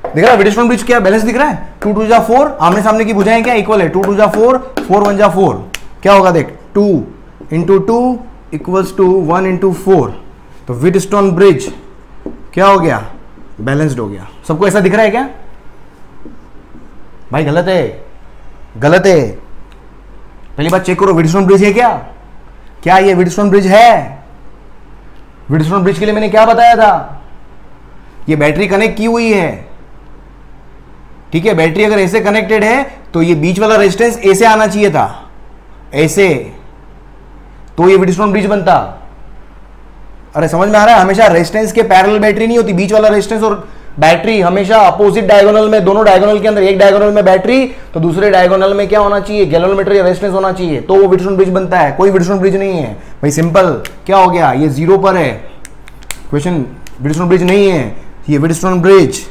दिख रहा है व्हीटस्टोन ब्रिज क्या बैलेंस दिख रहा है, 2 2 जा 4, आमने सामने की भुजाएं क्या इक्वल है, 2 2 जा 4, 4 1 जा 4, क्या होगा देख, 2 × 2 इक्वल्स टू 1 × 4, तो व्हीटस्टोन ब्रिज क्या हो गया, बैलेंस्ड हो गया। सबको ऐसा दिख रहा है क्या भाई? गलत है, गलत है। पहली बात चेक करो, व्हीटस्टोन ब्रिज है क्या? क्या ये व्हीटस्टोन ब्रिज है? व्हीटस्टोन ब्रिज के लिए मैंने क्या बताया था? ये बैटरी कनेक्ट की हुई है, ठीक है। बैटरी अगर ऐसे कनेक्टेड है तो ये बीच वाला रेजिस्टेंस ऐसे आना चाहिए था, ऐसे, तो ये व्हीटस्टोन ब्रिज बनता। अरे समझ में आ रहा है? हमेशा रेजिस्टेंस के पैरेलल बैटरी नहीं होती, बीच वाला रेजिस्टेंस और बैटरी हमेशा अपोजिट डायगोनल में, दोनों डायगोनल के अंदर, एक डायगोनल में बैटरी तो दूसरे डायगोनल में क्या होना चाहिए? गैल्वेनोमीटर या रेजिस्टेंस होना चाहिए, तो वो व्हीटस्टोन ब्रिज बनता है। कोई व्हीटस्टोन ब्रिज नहीं है भाई, सिंपल। क्या हो गया? ये जीरो पर है क्वेश्चन, व्हीटस्टोन ब्रिज नहीं है, ये व्हीटस्टोन ब्रिज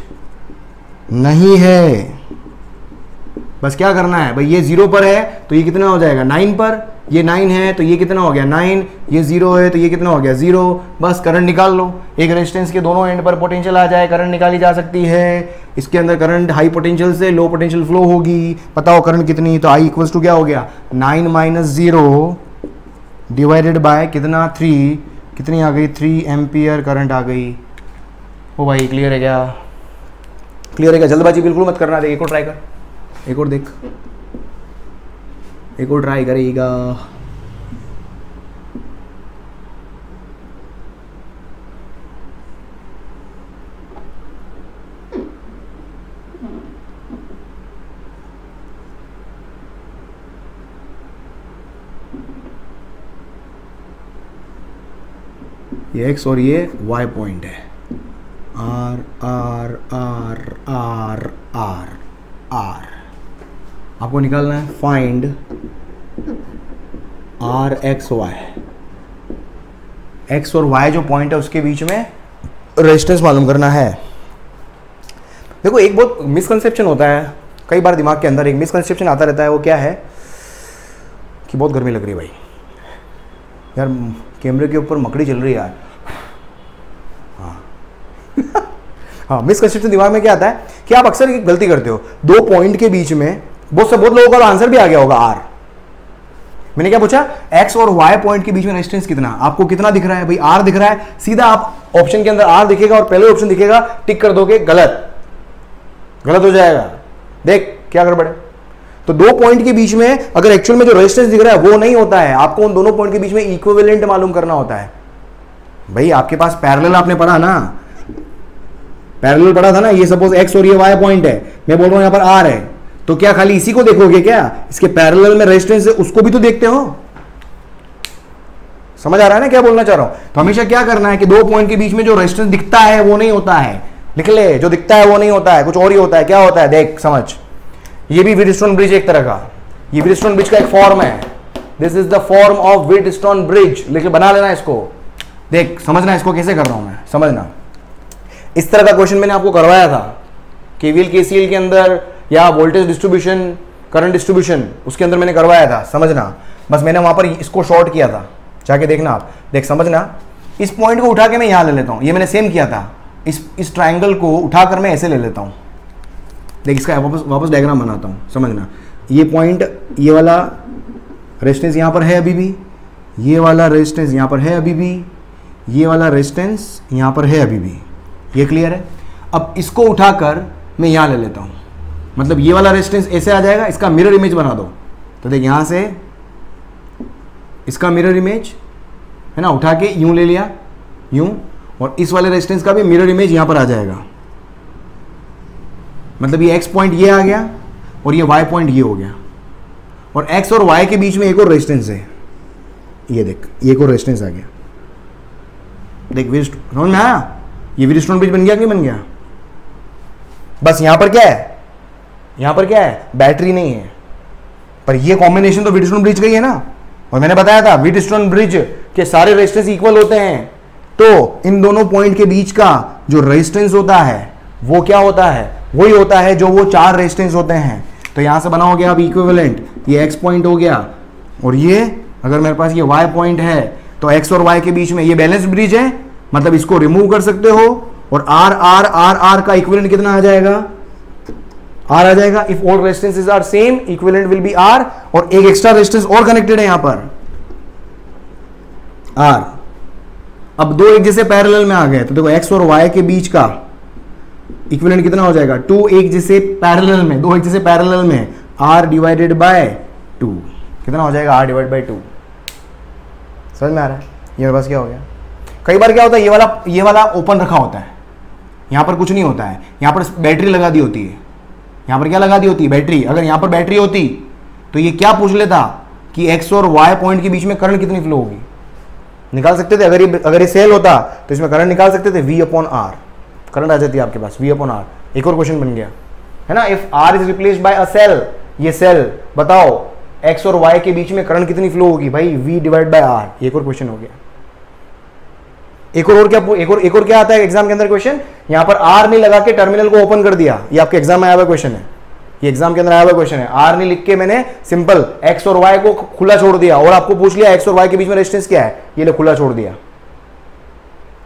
नहीं है। बस क्या करना है भाई, ये जीरो पर है तो ये कितना हो जाएगा? 9 पर। ये 9 है तो ये कितना हो गया? 9। ये 0 है तो ये कितना हो गया? 0। बस करंट निकाल लो। एक रेजिस्टेंस के दोनों एंड पर पोटेंशियल आ जाए, करंट निकाली जा सकती है। इसके अंदर करंट हाई पोटेंशियल से लो पोटेंशियल फ्लो होगी। पता हो करंट कितनी? तो आई इक्वल्स टू क्या हो गया? 9 - 0 डिवाइडेड बाय कितना? 3। कितनी आ गई? 3 एम्पियर करंट आ गई। ओ भाई क्लियर है क्या? क्लियर है क्या? जल्दबाजी बिल्कुल मत करना। देख एक और ट्राई कर, एक और देख, एक और ट्राई करेगा। ये x और ये y पॉइंट है। R R R R R R आपको निकालना है find R X Y। X और Y जो पॉइंट है उसके बीच में रेजिस्टेंस मालूम करना है। देखो एक बहुत मिसकंसेप्शन होता है कई बार दिमाग के अंदर, एक मिसकंसेप्शन आता रहता है। वो क्या है कि बहुत गर्मी लग रही है भाई, यार कैमरे के ऊपर मकड़ी चल रही है यार। हाँ हाँ, मिसकंसेप्शन दिमाग में क्या आता है कि आप अक्सर एक गलती करते हो, दो पॉइंट के बीच में बहुत लोगों का आंसर भी आ गया होगा R। मैंने क्या पूछा? X और Y पॉइंट के बीच में रेजिस्टेंस कितना? आपको कितना दिख रहा है भाई? R दिख रहा है। सीधा आप ऑप्शन के अंदर R दिखेगा और पहले ऑप्शन दिखेगा, टिक कर दोगे, गलत, गलत हो जाएगा। देख क्या गड़बड़ है। तो दो पॉइंट के बीच में अगर एक्चुअल में जो रेजिस्टेंस दिख रहा है वो नहीं होता है, आपको उन दोनों पॉइंट के बीच में इक्विवेलेंट मालूम करना होता है। भाई आपके पास पैरेलल आपने पढ़ा ना, पैरेलल पढ़ा था ना। ये सपोज X और ये Y पॉइंट है, मैं बोल रहा हूं यहां पर R है, तो क्या खाली इसी को देखोगे क्या? इसके पैरेलल में रेजिस्टेंस है उसको भी तो देखते हो। समझ आ रहा है ना क्या बोलना चाह रहा हूं? तो हमेशा क्या करना है कि दो पॉइंट के बीच में जो रेजिस्टेंस दिखता है वो नहीं होता है। लिख ले, जो दिखता है वो नहीं होता है, कुछ और ही होता है। क्या होता है देख, समझ। ये भी व्हीटस्टोन ब्रिज एक तरह का, ये व्हीटस्टोन ब्रिज का एक फॉर्म है। This is the form of Wheatstone bridge. लिख बना लेना इसको, देख समझना इसको कैसे कर रहा हूं मैं, समझना। इस तरह का क्वेश्चन मैंने आपको करवाया था केवीएल केसीएल के अंदर, या वोल्टेज डिस्ट्रीब्यूशन, करंट डिस्ट्रीब्यूशन, उसके अंदर मैंने करवाया था, समझना। बस मैंने वहां पर इसको शॉर्ट किया था, जाके देखना आप, देख समझना। इस पॉइंट को उठा के मैं यहां ले लेता हूं, ये मैंने सेम किया था। इस ट्रायंगल को उठाकर मैं ऐसे ले लेता हूं। देख इसका वापस डायग्राम बनाता हूं, समझना। ये पॉइंट, ये वाला रेजिस्टेंस यहां पर है अभी भी, ये वाला रेजिस्टेंस यहां पर है अभी भी, ये वाला रेजिस्टेंस यहां पर है अभी भी। ये क्लियर है? अब इसको उठाकर मैं यहां ले लेता हूं, मतलब ये वाला रेजिस्टेंस ऐसे आ जाएगा। इसका मिरर इमेज बना दो, तो देख यहां से इसका मिरर इमेज है ना, उठा के यूं ले लिया, यूं, और इस वाले रेजिस्टेंस का भी मिरर इमेज यहां पर आ जाएगा। मतलब ये एक्स पॉइंट ये आ गया और ये वाई पॉइंट ये हो गया, और एक्स और वाई के बीच में एक और रेजिस्टेंस है। ये देख, ये एक और रेजिस्टेंस आ गया। देख समझ में आया? ये व्हीटस्टोन ब्रिज बन गया कि नहीं बन गया? बस यहां पर क्या है, यहां पर क्या है? बैटरी नहीं है, पर ये कॉम्बिनेशन तो व्हीटस्टोन ब्रिज का ही है ना। और मैंने बताया था व्हीटस्टोन ब्रिज के सारे रेजिस्टेंस इक्वल होते हैं, तो इन दोनों पॉइंट के बीच का जो रेजिस्टेंस होता है वो क्या होता है? वही होता है जो वो चार रेजिस्टेंस होते हैं। तो यहां से बना हो गया अब इक्विवेलेंट, ये एक्स पॉइंट हो गया, और ये अगर मेरे पास ये वाई पॉइंट है तो एक्स और वाई के बीच में ये बैलेंस ब्रिज है, मतलब इसको रिमूव कर सकते हो, और आर आर आर आर का इक्विवेलेंट कितना आ जाएगा? आर आ जाएगा। If all resistances are same, equivalent will be R, और एक एक्स्ट्रा रेजिस्टेंस और कनेक्टेड है यहां पर, आर। अब दो एक जैसे पैरेलल में आ गए, तो देखो एक्स और वाई के बीच का इक्विवेलेंट कितना हो जाएगा? टू एक जैसे पैरेलल में, दो एक जैसे पैरेलल में, R डिवाइडेड बाय 2, कितना हो जाएगा R डिवाइड बाय 2। समझ में आ रहा है? ये मेरे पास क्या हो गया। कई बार क्या होता है, ये वाला ओपन रखा होता है, यहाँ पर कुछ नहीं होता है, यहाँ पर बैटरी लगा दी होती है, यहाँ पर क्या लगा दी होती है, बैटरी। अगर यहाँ पर बैटरी होती तो ये क्या पूछ लेता कि एक्स और वाई पॉइंट के बीच में करंट कितनी फ्लो होगी, निकाल सकते थे। अगर ये सेल होता तो इसमें करंट निकाल सकते थे, V/R करंट आ जाती है आपके पास, V/R। एक और क्वेश्चन बन गया है ना, if R is replaced by a cell, ये सेल बताओ एक्स और वाई के बीच में करंट कितनी फ्लो होगी भाई, V/R। एक और क्वेश्चन हो गया। एक और क्या आता है एग्जाम के अंदर क्वेश्चन, यहां पर R नहीं लगा के टर्मिनल को ओपन कर दिया, ये आपके एग्जाम में आया हुआ क्वेश्चन है, ये एग्जाम के अंदर आया हुआ क्वेश्चन है। R नहीं लिख के मैंने सिंपल एक्स और वाई को खुला छोड़ दिया, और आपको पूछ लिया एक्स और वाई के बीच में रेजिस्टेंस क्या है, ये ले खुला छोड़ दिया,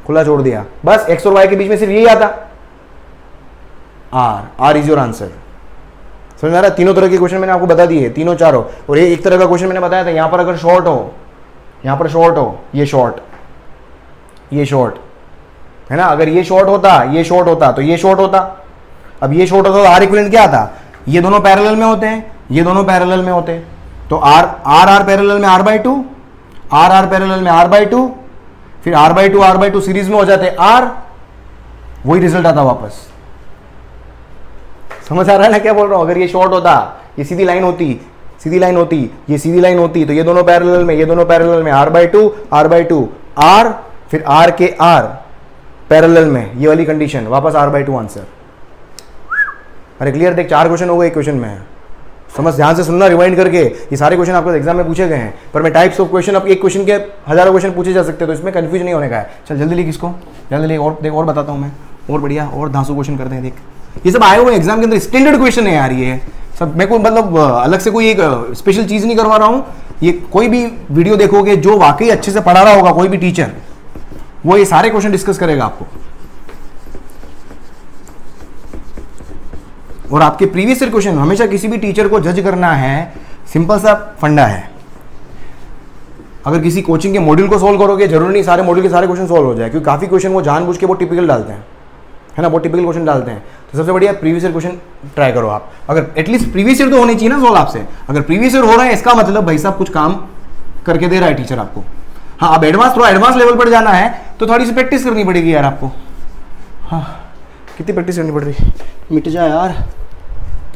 खुला छोड़ दिया, बस एक्स और वाई के बीच में सिर्फ यही आता, R इज योर आंसर। समझ में आ रहा है? तीनों तरह के क्वेश्चन मैंने आपको बता दिए, तीनों चारों। और एक तरह का क्वेश्चन मैंने बताया था, यहां पर अगर शॉर्ट हो, यहां पर शॉर्ट हो, ये शॉर्ट, ये शॉर्ट है ना, अगर ये शॉर्ट होता, ये शॉर्ट होता तो ये शॉर्ट होता। अब ये शॉर्ट होता तो R इक्विवेलेंट क्या आता, ये दोनों पैरेलल में होते हैं, ये दोनों पैरेलल में होते हैं, तो R पैरेलल में R/2, R पैरेलल में R/2, फिर R/2 सीरीज में हो जाते R, वही रिजल्ट आता वापस। समझ आ रहा है ना क्या बोल रहा हूं? अगर ये शॉर्ट होता, ये सीधी लाइन होती, सीधी लाइन होती, ये सीधी लाइन होती, तो ये दोनों पैरेलल में, ये दोनों पैरेलल में R/2 R, फिर R के R पैरेलल में, ये वाली कंडीशन, वापस R/2 आंसर। अरे क्लियर? देख 4 क्वेश्चन हो गए एक क्वेश्चन में, समझ, ध्यान से सुनना, रिवाइंड करके। ये सारे क्वेश्चन आपको एग्जाम में पूछे गए हैं, पर मैं टाइप्स ऑफ क्वेश्चन, अब एक क्वेश्चन के हजारों क्वेश्चन पूछे जा सकते हैं, तो इसमें कंफ्यूज नहीं होने का है। चल जल्दी लिख इसको, जल्दी लिख, और देख और बताता हूँ मैं, और बढ़िया और धांसू क्वेश्चन करते हैं। देख ये सब आए हुए एग्जाम के अंदर, स्टैंडर्ड क्वेश्चन है यार ये सब। मैं कोई मतलब अलग से कोई एक स्पेशल चीज नहीं करवा रहा हूँ। ये कोई भी वीडियो देखोगे जो वाकई अच्छे से पढ़ा रहा होगा कोई भी टीचर, वो ये सारे क्वेश्चन डिस्कस करेगा आपको। और आपके प्रीवियस ईयर क्वेश्चन, हमेशा किसी भी टीचर को जज करना है, सिंपल सा फंडा है। अगर किसी कोचिंग के मॉड्यूल को सोल्व करोगे, जरूरी नहीं सारे मॉड्यूल के सारे क्वेश्चन सोल्व हो जाए, क्योंकि काफी क्वेश्चन वो जानबूझ के वो टिपिकल डालते हैं, है ना, वो टिपिकल क्वेश्चन डालते हैं। तो सबसे बढ़िया प्रीवियस ईयर क्वेश्चन ट्राई करो आप। अगर एटलीस्ट प्रीवियस ईयर तो होनी चाहिए ना सोल्व आपसे। अगर प्रीवियस ईयर हो रहा है, इसका मतलब भाई साहब कुछ काम करके दे रहा है टीचर आपको। हाँ, अब एडवांस, थोड़ा एडवांस लेवल पर जाना है तो थोड़ी सी प्रैक्टिस करनी पड़ेगी यार आपको। हाँ, कितनी प्रैक्टिस करनी पड़ रही, मिट जाए यार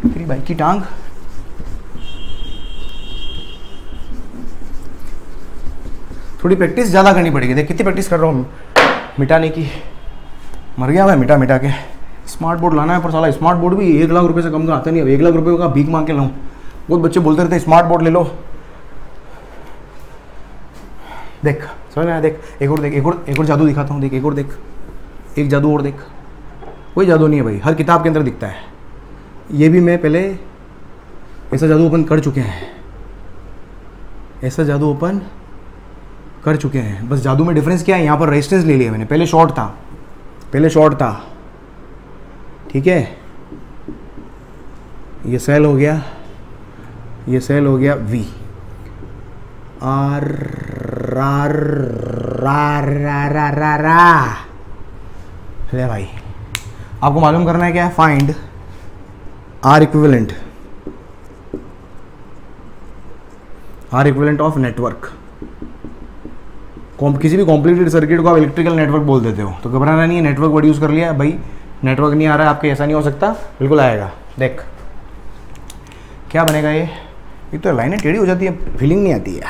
मेरी बाइक की टांग। थोड़ी प्रैक्टिस ज़्यादा करनी पड़ेगी। देख कितनी प्रैक्टिस कर रहा हूँ मिटाने की, मर गया मैं मिटा के। स्मार्ट बोर्ड लाना है, पर साला स्मार्ट बोर्ड भी 1 लाख रुपए से कम का आता नहीं है। 1 लाख रुपए का भीख मांग के लाऊं, बहुत बच्चे बोलते रहते स्मार्ट बोर्ड ले लो। देख समझ में आया? देख एक और जादू दिखाता हूँ। देख एक और देख, एक जादू और देख। कोई जादू नहीं है भाई, हर किताब के अंदर दिखता है। ये भी मैं पहले ऐसा जादू ओपन कर चुके हैं, ऐसा जादू ओपन कर चुके हैं। बस जादू में डिफरेंस क्या है, यहाँ पर रेजिस्टेंस ले लिया मैंने, पहले शॉर्ट था, ठीक है। ये सेल हो गया, ये सेल हो गया V R ले भाई, आपको मालूम करना है क्या है, find R equivalent of network. किसी भी कॉम्प्लीटेड सर्किट को आप इलेक्ट्रिकल नेटवर्क बोल देते हो, तो घबराना नहीं है। नेटवर्क वर्ड यूज़ कर लिया भाई, नेटवर्क नहीं आ रहा है आपके, ऐसा नहीं हो सकता, बिल्कुल आएगा। देख क्या बनेगा, ये तो लाइनें टेढ़ी हो जाती है, फीलिंग नहीं आती है।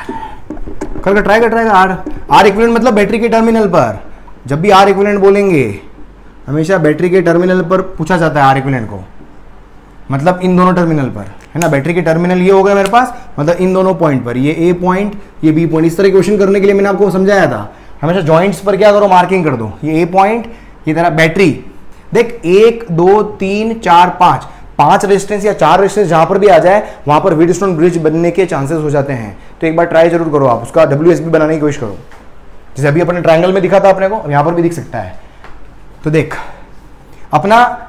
कर ट्राई कर R इक्विवेलेंट मतलब बैटरी के टर्मिनल पर। जब भी R इक्विवेलेंट बोलेंगे, हमेशा बैटरी के टर्मिनल पर पूछा जाता है R इक्विवेलेंट को, मतलब इन दोनों टर्मिनल पर, है ना। बैटरी के टर्मिनल ये हो गया मेरे पास, मतलब इन दोनों पॉइंट पर, ये A पॉइंट, ये B पॉइंट। इस तरह क्वेश्चन करने के लिए मैंने आपको समझाया था, हमेशा जॉइंट्स पर क्या करो, मार्किंग कर दो। ये A पॉइंट, ये तेरा बैटरी। देख 1 2 3 4 5 रेजिस्टेंस या 4 रेजिस्टेंस जहां पर भी आ जाए, वहां पर व्हीटस्टोन ब्रिज बनने के चांसेस हो जाते हैं। तो एक बार ट्राई जरूर करो आप, उसका WSB बनाने की कोशिश करो। जैसे अभी अपने ट्रायंगल में दिखा था अपने को, यहां पर भी दिख सकता है। तो देख अपना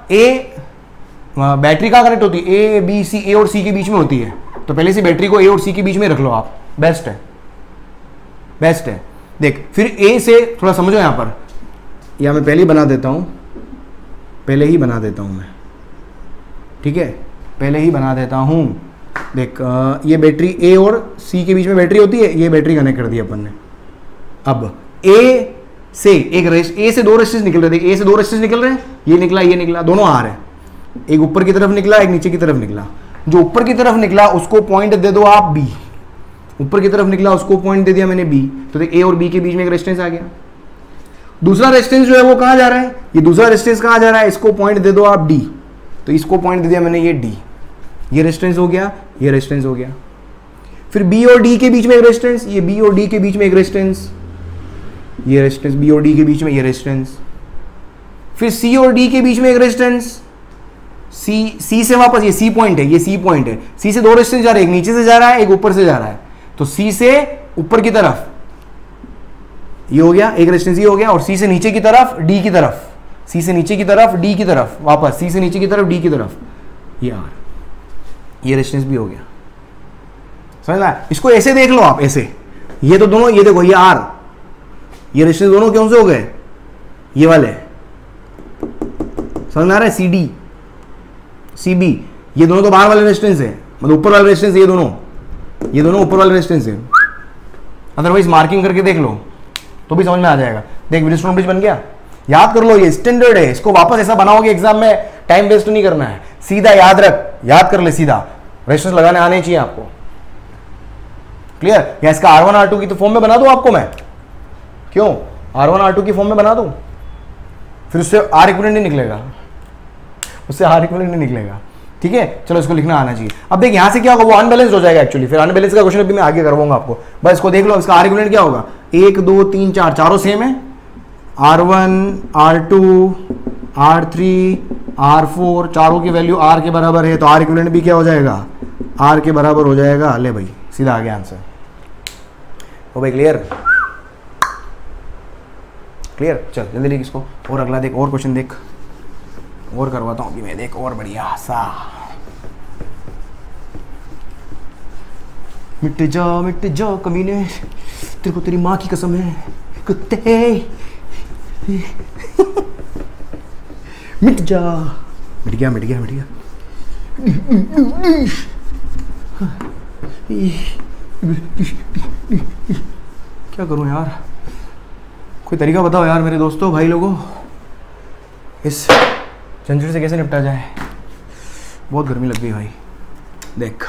बैटरी कहाँ कनेक्ट होती है, A और C के बीच में होती है। तो पहले से बैटरी को A और C के बीच में रख लो आप, बेस्ट है। देख फिर A से थोड़ा समझो, यहाँ पर, या मैं पहले ही बना देता हूँ, मैं, ठीक है, पहले ही बना देता हूँ। देख ये बैटरी ए और सी के बीच में बैटरी होती है, ये बैटरी कनेक्ट कर दी अपन ने। अब ए से एक ए से दो रेजिस्टेंस निकल रहे थे, ए से दो रेजिस्टेंस निकल रहे हैं, ये निकला, दोनों आ रहे हैं। एक ऊपर की तरफ निकला, एक नीचे की तरफ निकला। जो ऊपर की तरफ निकला उसको पॉइंट दे दो आप बी, ऊपर की तरफ निकला उसको पॉइंट दे दिया मैंने बी, तो देख ए और बी के बीच में एक रेजिस्टेंस आ गया। दूसरा रेजिस्टेंस जो है वो कहां जा रहा है, ये दूसरा रेजिस्टेंस कहां जा रहा है, इसको पॉइंट दे दो आप डी, तो इसको पॉइंट दे दिया मैंने ये डी, ये रेजिस्टेंस हो गया, ये रेजिस्टेंस हो गया। फिर बी और डी के बीच में एक रेजिस्टेंस, ये बी और डी के बीच में एक रेजिस्टेंस, ये रेजिस्टेंस बी और डी के बीच में ये रेजिस्टेंस। फिर सी और डी के बीच में एक रेजिस्टेंस, सी से वापस ये सी पॉइंट है, ये सी पॉइंट है, सी से दो रेजिस्टेंस जा रहे हैं, एक नीचे से जा रहा है, एक ऊपर से जा रहा है, तो सी से ऊपर की तरफ ये हो गया एक रेजिस्टेंस, ये हो गया, और सी से नीचे की तरफ डी की तरफ, सी से नीचे की तरफ डी की तरफ, वापस सी से नीचे की तरफ डी की तरफ, ये आर, ये रेजिस्टेंस भी हो गया। समझ में? इसको ऐसे देख लो आप, ऐसे ये तो दोनों, ये देखो ये आर, ये रेजिस्टेंस दोनों कौन से हो गए, ये वाले, समझ में आ रहा है, सी डी सी बी, ये दोनों तो बाहर वाले रेजिस्टेंस है, मतलब ऊपर वाले रेजिस्टेंस, ये दोनों ऊपर वाले रेजिस्टेंस है। अदरवाइज मार्किंग करके देख लो तो भी समझ में आ जाएगा। देख व्हीटस्टोन ब्रिज बन गया, याद कर लो, ये स्टैंडर्ड है, इसको वापस ऐसा बनाओगे एग्जाम में, टाइम वेस्ट नहीं करना है, सीधा याद रख, याद कर ले, सीधा रेजिस्टेंस लगाने आने चाहिए आपको। क्लियर? या इसका R1 R2 की तो फॉर्म में बना दूं आपको मैं, क्यों R1 R2 की फॉर्म में बना दूं, फिर उससे R इक्विवेलेंट नहीं निकलेगा, उससे R इक्विवेलेंट नहीं निकलेगा। ठीक है, चलो इसको लिखना आना चाहिए। अब देख यहां से क्या होगा, वो अनबैलेंस्ड हो जाएगा एक्चुअली, फिर अनबैलेंस का क्वेश्चन भी मैं आगे करवाऊंगा आपको, बस इसको देख लो। इसका R इक्विवेलेंट क्या होगा, 1 2 3 4 चारों सेम है, R1 R2 R3 R4 चारों की वैल्यू R के बराबर है, तो R इक्विवेलेंट भी क्या हो जाएगा, R के बराबर हो जाएगा। ले भाई सीधा आ गया आंसर। हो भाई क्लियर? क्लियर? चल जल्दी लिख इसको, और अगला देख, और क्वेश्चन देख, और करवाता हूं अभी मैं, देख और बढ़िया सा। मिट जा कमीने, तेरे को तेरी माँ की कसम है कुत्ते। मिट गया। क्या करूं यार, कोई तरीका बताओ यार मेरे दोस्तों, भाई लोगों, इस झंझट से कैसे निपटा जाए। बहुत गर्मी लग गई भाई। देख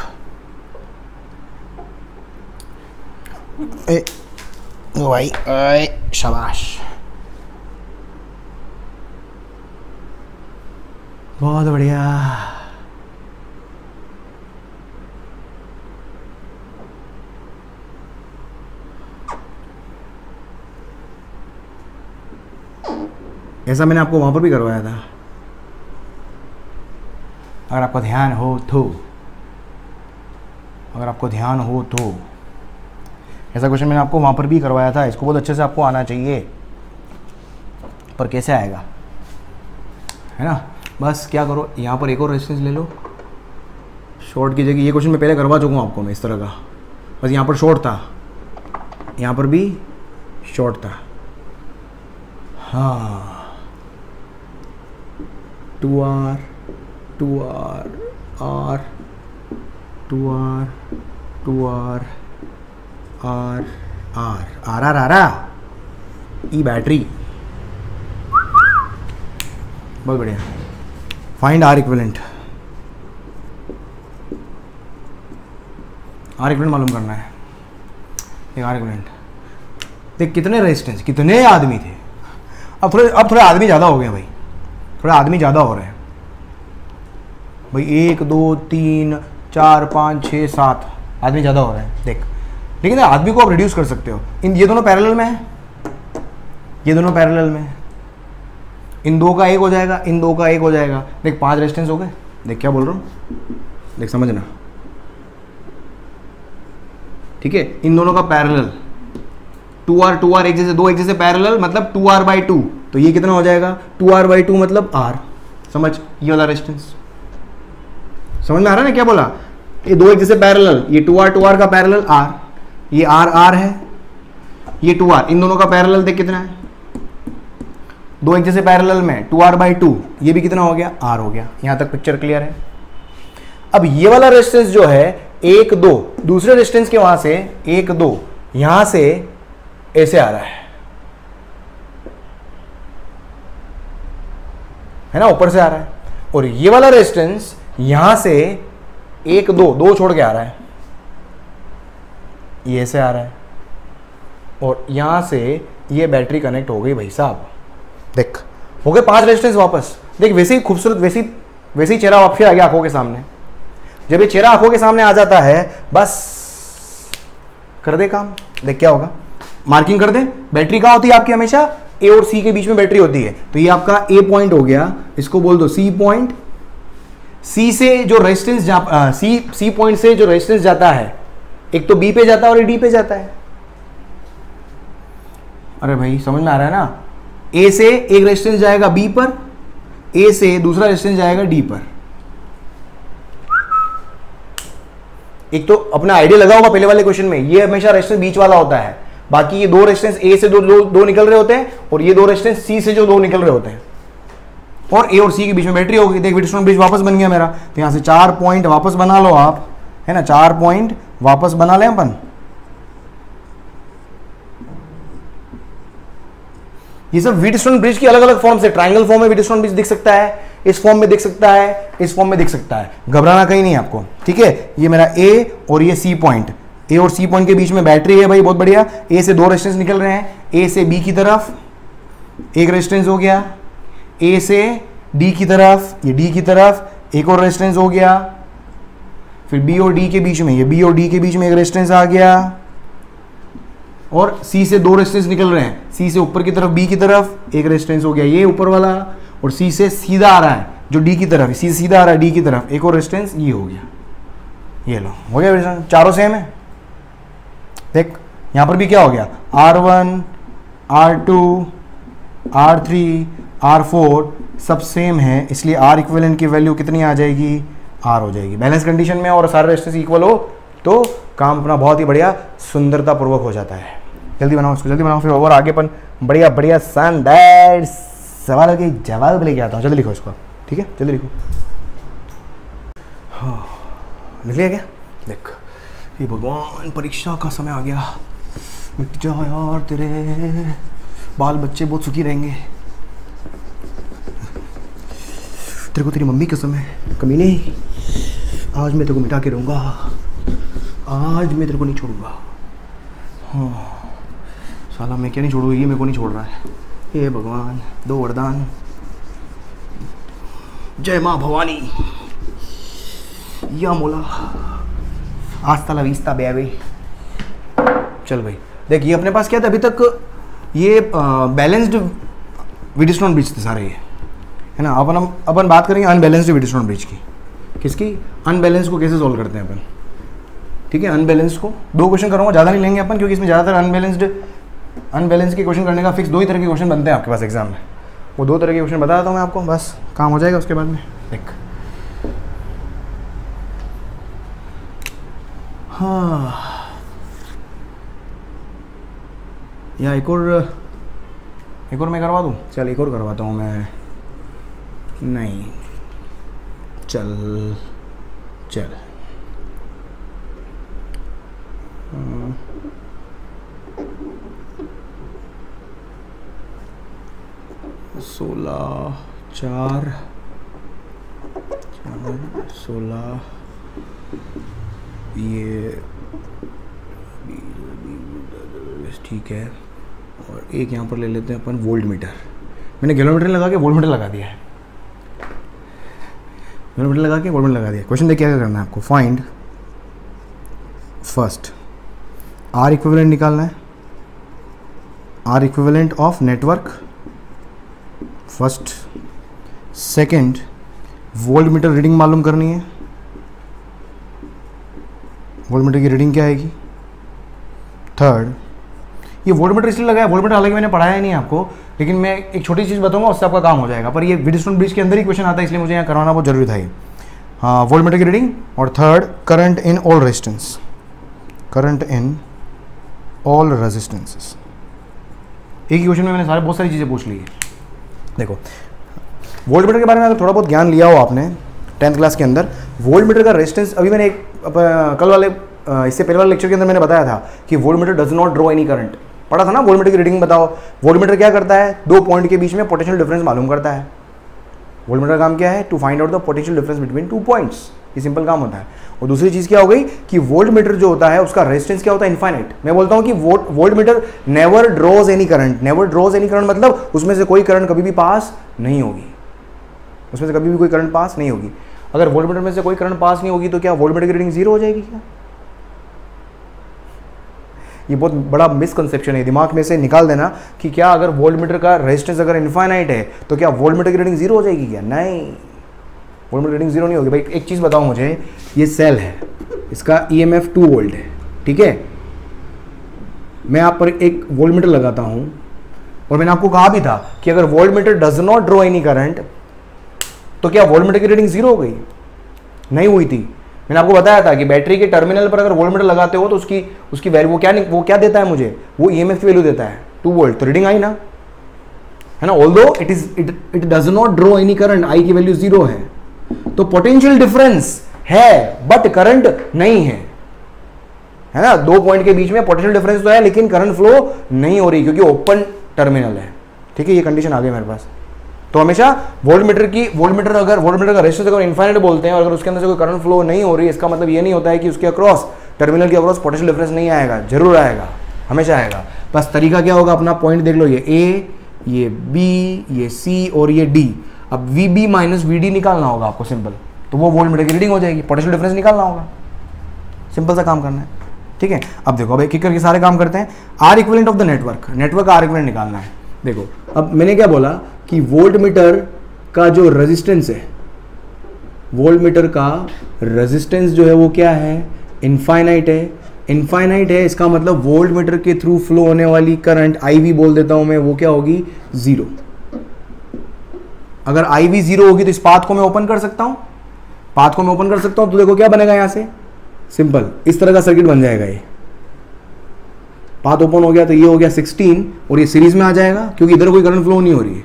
ओ भाई, शाबाश, बहुत बढ़िया। ऐसा मैंने आपको वहां पर भी करवाया था, अगर आपको ध्यान हो तो, ऐसा क्वेश्चन मैंने आपको वहां पर भी करवाया था। इसको बहुत अच्छे से आपको आना चाहिए, पर कैसे आएगा, है ना। बस क्या करो, यहाँ पर एक और रेजिस्टेंस ले लो, शॉर्ट की जगह, ये क्वेश्चन मैं पहले करवा चुका हूँ आपको मैं इस तरह का, बस यहाँ पर शॉर्ट था, यहाँ पर भी शॉर्ट था। हाँ 2R R 2R ई बैटरी, बहुत बढ़िया। Find R equivalent, R equivalent मालूम करना है। एक R इक्विवेलेंट देख, कितने रेजिस्टेंस, कितने आदमी थे, अब थोड़े आदमी ज़्यादा हो गए भाई, थोड़ा आदमी ज़्यादा हो रहे हैं भाई, 1 2 3 4 5 6 7 आदमी ज़्यादा हो रहे हैं। देख, लेकिन आदमी को आप रिड्यूस कर सकते हो, ये दोनों पैरेलल में है, ये दोनों पैरेलल में है, इन दो का एक हो जाएगा, इन दो का एक हो जाएगा। देख 5 रेजिस्टेंस हो गए। देख क्या बोल रहा हूँ, देख समझना, ठीक है। इन दोनों का पैरेलल 2R एक जैसे, दो एक जैसे पैरेलल, मतलब 2R/2, तो ये कितना हो जाएगा, 2R/2 मतलब R। समझ, ये वाला रेजिस्टेंस समझ में आ रहा है ना क्या बोला, ये दो एक जैसे पैरेलल, ये 2R का पैरेलल R, ये R है, ये 2R, इन दोनों का पैरेलल देख कितना है, दो एक जैसे पैरेलल में 2R/2, ये भी कितना हो गया, R हो गया। यहां तक पिक्चर क्लियर है। अब ये वाला रेजिस्टेंस जो है 1 2, दूसरे रेजिस्टेंस के वहां से 1 2, यहां से ऐसे आ रहा है ना, ऊपर से आ रहा है। और ये वाला रेजिस्टेंस यहां से 1 2, 2 छोड़ के आ रहा है, ये से आ रहा है, और यहां से ये बैटरी कनेक्ट हो गई भाई साहब। देख हो गए 5 रेजिस्टेंस वापस। देख वैसे ही खूबसूरत, वैसे ही चेहरा वापस आ गया आंखों के सामने। जब ये चेहरा आंखों के सामने आ जाता है, बस कर दे काम। देख क्या होगा, मार्किंग कर दे। बैटरी कहाँ होती है आपकी, हमेशा ए और सी के बीच में बैटरी होती है। तो ये आपका ए पॉइंट हो गया, इसको बोल दो सी पॉइंट। सी से जो रेजिस्टेंस सी पॉइंट से जो रेजिस्टेंस जाता है, एक तो बी पे जाता है और डी पे जाता है। अरे भाई समझ में आ रहा है ना, ए से एक रेजिस्टेंस जाएगा बी पर, ए से दूसरा रेजिस्टेंस जाएगा डी पर। एक तो अपना आइडिया लगा होगा पहले वाले क्वेश्चन में, ये हमेशा रेजिस्टेंस बीच वाला होता है। बाकी ये 2 रेजिस्टेंस ए से दो निकल रहे होते हैं, और ये 2 रेजिस्टेंस सी से जो 2 निकल रहे होते हैं, और ए और सी के बीच में बैटरी होगी। देख व्हीटस्टोन ब्रिज वापस बन गया मेरा। तो यहां से 4 पॉइंट वापस बना लो आप, है ना, 4 पॉइंट वापस बना लें अपन। ये सब व्हीटस्टोन ब्रिज की अलग अलग फॉर्म से, ट्रायंगल फॉर्म में व्हीटस्टोन ब्रिज दिख सकता है, इस फॉर्म में दिख सकता है, इस फॉर्म में दिख सकता है। घबराना कहीं नहीं आपको, ठीक है। ये मेरा ए और ये सी पॉइंट, ए और सी पॉइंट के बीच में बैटरी है भाई, बहुत बढ़िया। ए से 2 रेजिस्टेंस निकल रहे हैं, ए से बी की तरफ एक रेजिस्टेंस हो गया, ए से डी की तरफ, ये डी की तरफ एक और रेजिस्टेंस हो गया, फिर बी और डी के बीच में, ये बी और डी के बीच में एक रेजिस्टेंस आ गया, और सी से 2 रेजिस्टेंस निकल रहे हैं, सी से ऊपर की तरफ बी की तरफ एक रेजिस्टेंस हो गया ये ऊपर वाला, और सी से सीधा आ रहा है जो डी की तरफ, सी से सीधा आ रहा है डी की तरफ एक और रेजिस्टेंस, ये हो गया। ये लो हो गया रेजिस्टेंस, चारों सेम है। देख यहां पर भी क्या हो गया, R1 R2 R3 R4 सब सेम है, इसलिए R इक्विवेलेंट की वैल्यू कितनी आ जाएगी, R हो जाएगी। बैलेंस कंडीशन में और सारे रेजिस्टेंस इक्वल हो तो काम अपना बहुत ही बढ़िया सुंदरता पूर्वक हो जाता है। जल्दी बनाओ इसको, जल्दी बनाओ, फिर और आगे अपन बढ़िया बढ़िया शानदार सवालों के जवाब लेके आता हूँ। जल्दी लिखो इसको, ठीक है, जल्दी लिखो। हाँ लिख लिया क्या? देख ये भगवान परीक्षा का समय आ गया, मिट जा यार, तेरे बाल बच्चे बहुत सुखी रहेंगे। तेरे को तेरी मम्मी कसम है कमीने, आज मैं तेरे को मिटा के रहूँगा, आज मैं तेरे को नहीं छोड़ूंगा। हाँ साला मैं क्या नहीं छोड़ूंगा, ये मेरे को नहीं छोड़ रहा है। हे भगवान दो वरदान, जय माँ भवानी, या मोला, आस्ता ला विस्ता बेबी। चल भाई देख ये अपने पास क्या था अभी तक, ये बैलेंस्ड व्हीटस्टोन ब्रिज थे सारे ये, है ना। अपन बात करेंगे अनबैलेंस्ड व्हीटस्टोन ब्रिज की। किसकी? अनबैलेंस को कैसे सॉल्व करते हैं अपन, ठीक है। अनबैलेंस को 2 क्वेश्चन करूँगा, ज़्यादा नहीं लेंगे अपन, क्योंकि इसमें ज़्यादातर अनबैलेंस के क्वेश्चन करने का फिक्स 2 ही तरह के क्वेश्चन बनते हैं आपके पास एग्जाम में। वो 2 तरह के क्वेश्चन बता देता हूँ मैं आपको, बस काम हो जाएगा उसके बाद में। देख हाँ या एक और मैं करवा दूँ, चल एक और करवाता हूँ मैं, नहीं चल 16 ये ठीक है। और एक यहाँ पर ले लेते हैं अपन वोल्ट मीटर। मैंने किलोमीटर लगा के वोल्ट मीटर लगा दिया है, किलोमीटर लगा के वोल्ट मीटर लगा दिया। क्वेश्चन देख क्या करना है आपको, फाइंड फर्स्ट आर इक्विवेलेंट निकालना है, R equivalent of network first. Second volt meter reading मालूम करनी है, वोल्ट मीटर की रीडिंग क्या आएगी। थर्ड ये वोल्ट मीटर इसलिए लगाया, वोल्ट मीटर हालांकि मैंने पढ़ाया नहीं आपको, लेकिन मैं एक छोटी चीज़ बताऊंगा उससे आपका काम हो जाएगा। पर ये व्हीटस्टोन ब्रिज के अंदर ही क्वेश्चन आता है, इसलिए मुझे यहाँ करवाना बहुत जरूरी था ये। हाँ वोल्ट मीटर की रीडिंग, और third current in all resistance, current in all resistances. एक ही क्वेश्चन में मैंने बहुत सारी चीज़ें पूछ ली है। देखो वोल्ट मीटर के बारे में अगर थोड़ा बहुत ज्ञान लिया हो आपने 10th क्लास के अंदर वोल्ट मीटर का रेजिस्टेंस, अभी मैंने कल वाले इससे पहले वाले लेक्चर के अंदर मैंने बताया था कि volt metre does not draw any current, पढ़ा था ना। वोल्ट मीटर की रीडिंग बताओ, वोल्ट मीटर क्या करता है, दो पॉइंट के बीच में पोटेंशियल डिफरेंस मालूम करता है। वोल्ट मीटर का काम क्या है, to find out the potential difference between two points, ये सिंपल काम होता है। और दूसरी चीज क्या हो गई कि वोल्ट मीटर जो होता है उसका रेजिस्टेंस क्या होता है, इनफाइनाइट। मैं बोलता हूं कि volt meter never draws any current, never draws any current मतलब उसमें से कोई करंट कभी भी पास नहीं होगी, उसमें से कभी भी कोई करंट पास नहीं होगी। अगर वोल्ट मीटर में से कोई करंट पास नहीं होगी तो क्या वोल्ट मीटर की रीडिंग जीरो हो जाएगी क्या? ये बहुत बड़ा मिसकंसेप्शन है, दिमाग में से निकाल देना कि क्या अगर वोल्ट मीटर का रेजिस्टेंस अगर इनफाइनाइट है तो क्या वोल्ट मीटर की रीडिंग जीरो हो जाएगी क्या? नहीं, वोल्ट मीटर रीडिंग जीरो नहीं होगी। भाई एक चीज बताओ मुझे, ये सेल है, इसका EMF 2 वोल्ट है, ठीक है। मैं आप पर एक वोल्ट मीटर लगाता हूं और मैंने आपको कहा भी था कि अगर volt meter does not draw any current तो क्या वोल्ट मीटर की रीडिंग जीरो हो गई? नहीं हुई थी। मैंने आपको बताया था कि बैटरी के टर्मिनल पर अगर वोल्ट मीटर लगाते हो तो उसकी वैल्यू वो क्या देता है मुझे, वो EMF की वैल्यू देता है 2 वोल्ट, तो रीडिंग आई ना, है ना। Although it does not draw any current, I की वैल्यू जीरो है, तो पोटेंशियल डिफरेंस है बट करंट नहीं है ना। दो पॉइंट के बीच में पोटेंशियल डिफरेंस तो है लेकिन करंट फ्लो नहीं हो रही क्योंकि ओपन टर्मिनल है, ठीक है। ये कंडीशन आ गई मेरे पास। तो हमेशा वोल्ट मीटर का रेजिस्टेंस अगर इनफाइनाइट बोलते हैं और अगर उसके अंदर से कोई करंट फ्लो नहीं हो रही, इसका मतलब ये नहीं होता है कि उसके अक्रॉस, टर्मिनल के अक्रॉस पोटेंशियल डिफरेंस नहीं आएगा, जरूर आएगा, हमेशा आएगा। बस तरीका क्या होगा, अपना पॉइंट देख लो, ये A, ये B, ये C और ये D। अब VB माइनस VD निकालना होगा आपको, सिंपल, तो वो वोल्ट मीटर की रीडिंग हो जाएगी, पोटेंशियल डिफरेंस निकालना होगा, सिंपल सा काम करना है, ठीक है। अब देखो, अब एक एक करके सारे काम करते हैं। R equivalent of the network का R इक्विवेलेंट निकालना है। देखो अब मैंने क्या बोला कि वोल्ट मीटर का जो रेजिस्टेंस है, वोल्ट मीटर का रेजिस्टेंस जो है वो क्या है, इनफाइनाइट है। इनफाइनाइट है इसका मतलब वोल्ट मीटर के थ्रू फ्लो होने वाली करंट IV बोल देता हूं मैं, वो क्या होगी, जीरो। अगर IV जीरो होगी तो इस पाथ को मैं ओपन कर सकता हूं, तो देखो क्या बनेगा यहां से, सिंपल इस तरह का सर्किट बन जाएगा। ये पाथ ओपन हो गया तो ये हो गया 16 और ये सीरीज में आ जाएगा क्योंकि इधर कोई करंट फ्लो नहीं हो रही है,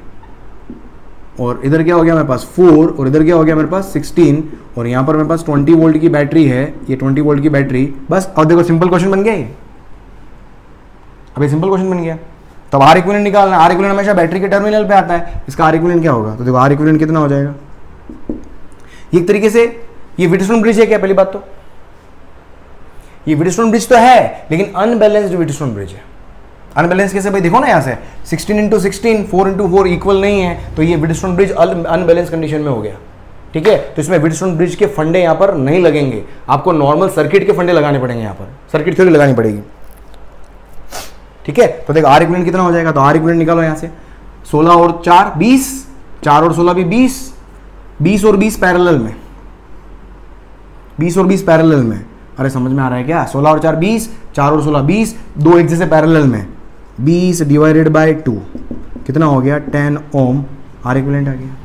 और इधर क्या हो गया मेरे पास 4 और इधर क्या हो गया मेरे पास 16 और यहां पर मेरे पास 20 वोल्ट की बैटरी है, ये 20 वोल्ट की बैटरी, बस। और देखो सिंपल क्वेश्चन बन गया ये, अभी सिंपल क्वेश्चन बन गया। तब R इक्विवेलेंट निकालना, R इक्विवेलेंट हमेशा बैटरी के टर्मिनल पे आता है, इसका R इक्विवेलेंट क्या होगा, तो देखो R इक्विवेलेंट कितना हो जाएगा, ये एक तरीके से ये व्हीटस्टोन ब्रिज है क्या, पहली बात तो ये व्हीटस्टोन ब्रिज तो है लेकिन अनबैलेंस्ड व्हीटस्टोन ब्रिज है। अनबैलेंस कैसे भाई, देखो ना यहाँ से 16 × 16 4 × 4 इक्वल नहीं है, तो ये व्हीटस्टोन ब्रिज अनबैलेंस कंडीशन में हो गया, ठीक है। तो इसमें व्हीटस्टोन ब्रिज के फंडे यहाँ पर नहीं लगेंगे, आपको नॉर्मल सर्किट के फंडे लगाने पड़ेंगे, यहाँ पर सर्किट थ्योरी लगानी पड़ेगी, ठीक है। तो देखो R इक्विवेलेंट कितना हो जाएगा, तो R इक्विवेलेंट निकालो यहाँ से, 16 और 4 20, 4 और 16 भी 20, 20 और 20 पैरेलल में, 20 और 20 पैरेलल में, अरे समझ में आ रहा है क्या, 16 और 4 20, 4 और 16 20, दो एक जैसे पैरेलल में, 20 डिवाइडेड बाय 2 कितना हो गया, 10 ओम, R इक्विवेलेंट आ गया।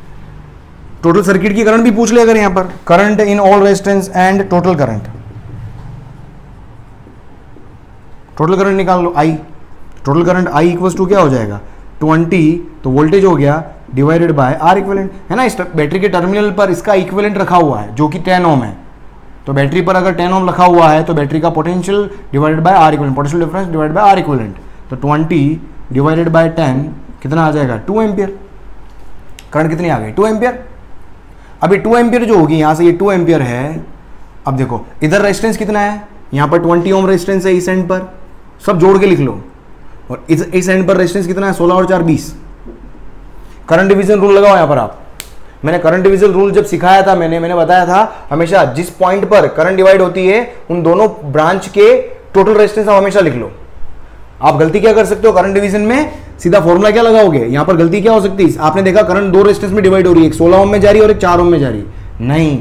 टोटल सर्किट की करंट भी पूछ ले अगर यहाँ पर, current in all resistance and total current निकाल लो, I total current I equals to क्या हो जाएगा 20, तो वोल्टेज हो गया डिवाइडेड बाय R इक्विवेलेंट, है ना। इस बैटरी के टर्मिनल पर इसका इक्विवेलेंट रखा हुआ है जो कि 10 ओम है, तो बैटरी पर अगर 10 ओम रखा हुआ है तो बैटरी का potential divided by R equivalent, potential difference divided by R equivalent, तो 20 डिवाइडेड बाय 10 कितना आ जाएगा 2 एम्पियर। करंट कितनी आ गई 2 एम्पियर। अभी 2 एम्पियर जो होगी यहाँ से, ये 2 एम्पियर है। अब देखो इधर रेजिस्टेंस कितना है, यहाँ पर 20 ओम रेजिस्टेंस है, इस एंड पर सब जोड़ के लिख लो, और इस एंड पर रेजिस्टेंस कितना है 16 और 4 20। करंट डिवीजन रूल लगाओ यहाँ पर आप। मैंने करंट डिवीजन रूल जब सिखाया था, मैंने बताया था हमेशा जिस पॉइंट पर करंट डिवाइड होती है उन दोनों ब्रांच के टोटल रेजिस्टेंस आप हमेशा लिख लो। आप गलती क्या कर सकते हो, करंट डिवीजन में सीधा फॉर्मूला क्या लगाओगे, यहां पर गलती क्या हो सकती है, आपने देखा करंट दो रेजिस्टेंस में डिवाइड हो रही है, एक 16 ओम में जा रही है और एक 4 ओम में जा रही है। नहीं,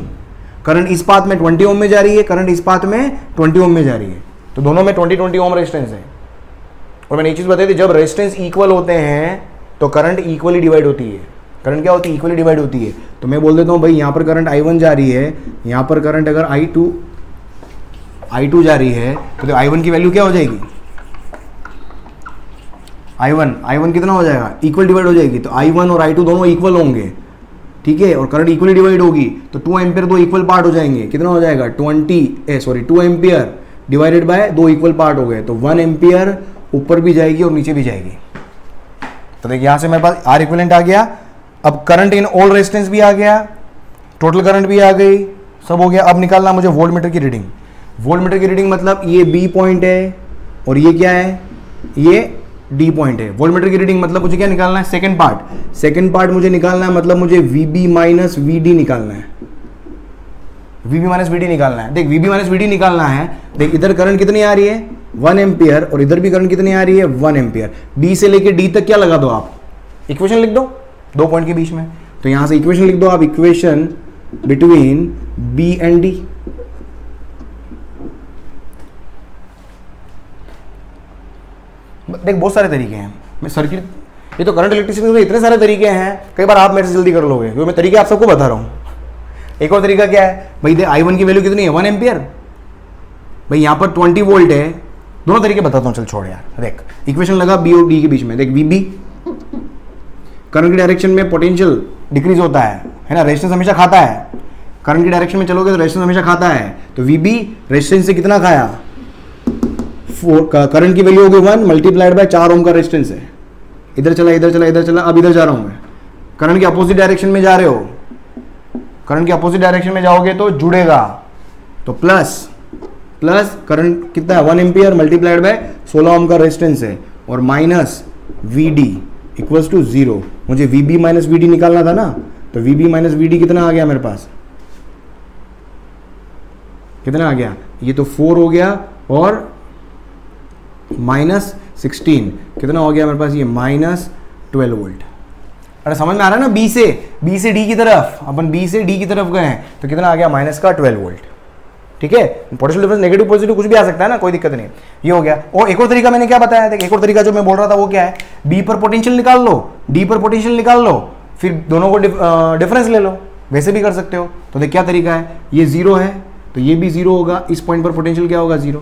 करंट इस पाथ में 20 ओम में जा रही है, करंट इस पाथ में 20 ओम में जा रही है, तो दोनों में 20 ओम रेजिस्टेंस है। और मैंने एक चीज बताई थी, जब रेजिस्टेंस इक्वल होते हैं तो करंट इक्वली डिवाइड होती है। करंट क्या होती है, इक्वली डिवाइड होती है। तो मैं बोल देता हूं भाई यहाँ पर करंट I1 जा रही है, यहाँ पर करंट अगर I2 जा रही है तो I1 की वैल्यू क्या हो जाएगी, I1 कितना हो जाएगा, इक्वल डिवाइड हो जाएगी, तो I1 और I2 दोनों इक्वल होंगे, ठीक है, और करंट इक्वली डिवाइड होगी तो 2 एम्पियर दो इक्वल पार्ट हो जाएंगे, कितना हो जाएगा 2 एम्पियर डिवाइडेड बाय दो इक्वल पार्ट हो गए, तो 1 एम्पियर ऊपर भी जाएगी और नीचे भी जाएगी। तो देखिए यहां से मेरे पास आर इक्विवेलेंट आ गया। अब करंट इन ऑल रेजिस्टेंस भी आ गया, टोटल करंट भी आ गई, सब हो गया। अब निकालना मुझे वोल्टमीटर की रीडिंग। वोल्टमीटर की रीडिंग मतलब ये बी पॉइंट है और ये क्या है, ये डी पॉइंट है। वोल्टमीटर की रीडिंग मतलब मुझे क्या निकालना है, सेकंड पार्ट मुझे निकालना है, मतलब मुझे वीबी माइनस वीडी निकालना है, वीबी माइनस वीडी निकालना है। देख वीबी माइनस वीडी निकालना है, देख इधर करंट कितनी आ रही है 1 एम्पियर और इधर भी करंट कितनी आ रही है 1 एम्पियर। बी से लेके डी तक क्या लगा दो आप, इक्वेशन लिख दो, दो पॉइंट के बीच में। तो यहां से इक्वेशन लिख दो आप, equation between B and D. देख बहुत सारे तरीके हैं, मैं सर्किट, ये तो करंट इलेक्ट्रिसिटी में इतने सारे तरीके हैं, कई बार आप मेरे से जल्दी कर लोगे क्योंकि मैं तरीके आप सबको बता रहा हूं। एक और तरीका क्या है भाई, देख I1 की वैल्यू कितनी है 1 एम्पियर, भाई यहां पर 20 वोल्ट है। दोनों तरीके बताता हूं, चल छोड़ यार। देख इक्वेशन लगा बी और डी के बीच में, देख वीबी करंट की डायरेक्शन में पोटेंशियल डिक्रीज होता है ना, रेजिस्टेंस हमेशा खाता है। करंट की डायरेक्शन में चलोगे तो रेजिस्टेंस हमेशा खाता है, तो वीबी रेजिस्टेंस से कितना खाया, करंट की वैल्यू होगी 1 मल्टीप्लाइड बाय 4 ओम का रेजिस्टेंस है। इधर चला इधर चला इधर चला, अब इधर जा रहा हूं मैं, करंट के अपोजिट डायरेक्शन में जा रहे हो, करंट के अपोजिट डायरेक्शन में जाओगे तो जुड़ेगा, तो प्लस करंट कितना है 1 एम्पियर मल्टीप्लाइड बाय 16 ओम का रेजिस्टेंस है, और minus V D equals to 0। मुझे V B minus V D निकालना था ना, तो V B minus V D कितना आ गया मेरे पास, कितना आ गया, ये तो 4 हो गया और माइनस 16 कितना हो गया मेरे पास, ये माइनस 12 वोल्ट। अरे समझ में आ रहा है ना, बी से डी की तरफ, अपन बी से डी की तरफ गए हैं तो कितना आ गया माइनस का 12 वोल्ट। ठीक है, पोटेंशियल डिफरेंस नेगेटिव पॉजिटिव कुछ भी आ सकता है ना, कोई दिक्कत नहीं। ये हो गया। और एक और तरीका मैंने क्या बताया, देख एक और तरीका जो मैं बोल रहा था वो क्या है, बी पर पोटेंशियल निकाल लो, डी पर पोटेंशियल निकाल लो, फिर दोनों को डिफरेंस ले लो, वैसे भी कर सकते हो। तो देख क्या तरीका है, ये 0 है तो ये भी 0 होगा, इस पॉइंट पर पोटेंशियल क्या होगा 0।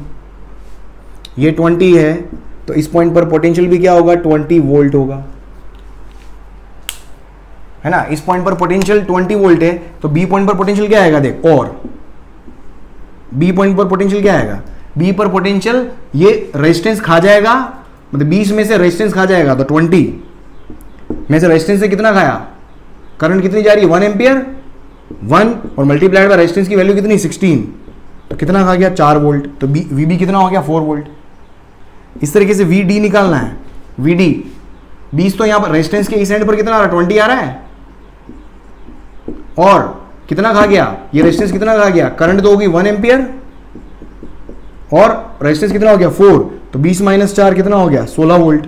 ये 20 है तो इस पॉइंट पर पोटेंशियल भी क्या होगा 20 वोल्ट होगा, है ना। इस पॉइंट पर पोटेंशियल 20 वोल्ट है तो बी पॉइंट पर पोटेंशियल क्या आएगा, देख, और बी पॉइंट पर पोटेंशियल क्या आएगा, बी पर पोटेंशियल ये रेजिस्टेंस खा जाएगा, मतलब 20 में से रेजिस्टेंस खा जाएगा, तो 20 में से रेजिस्टेंस से कितना खाया, करंट कितनी जा रही है 1 एम्पियर 1 और मल्टीप्लाइड बाय रेजिस्टेंस की वैल्यू कितनी 16, तो कितना खा गया 4 वोल्ट, तो वी बी कितना हो गया 4 वोल्ट। इस तरीके से वी डी निकालना है, वी डी 20 तो यहां पर रेजिस्टेंस के इस एंड पर कितना आ रहा है 20 आ रहा है, और कितना खा गया ये रेजिस्टेंस, कितना खा गया, करंट तो होगी 1 एम्पियर और रेजिस्टेंस कितना हो गया 4, तो 20 माइनस 4 कितना हो गया 16 वोल्ट।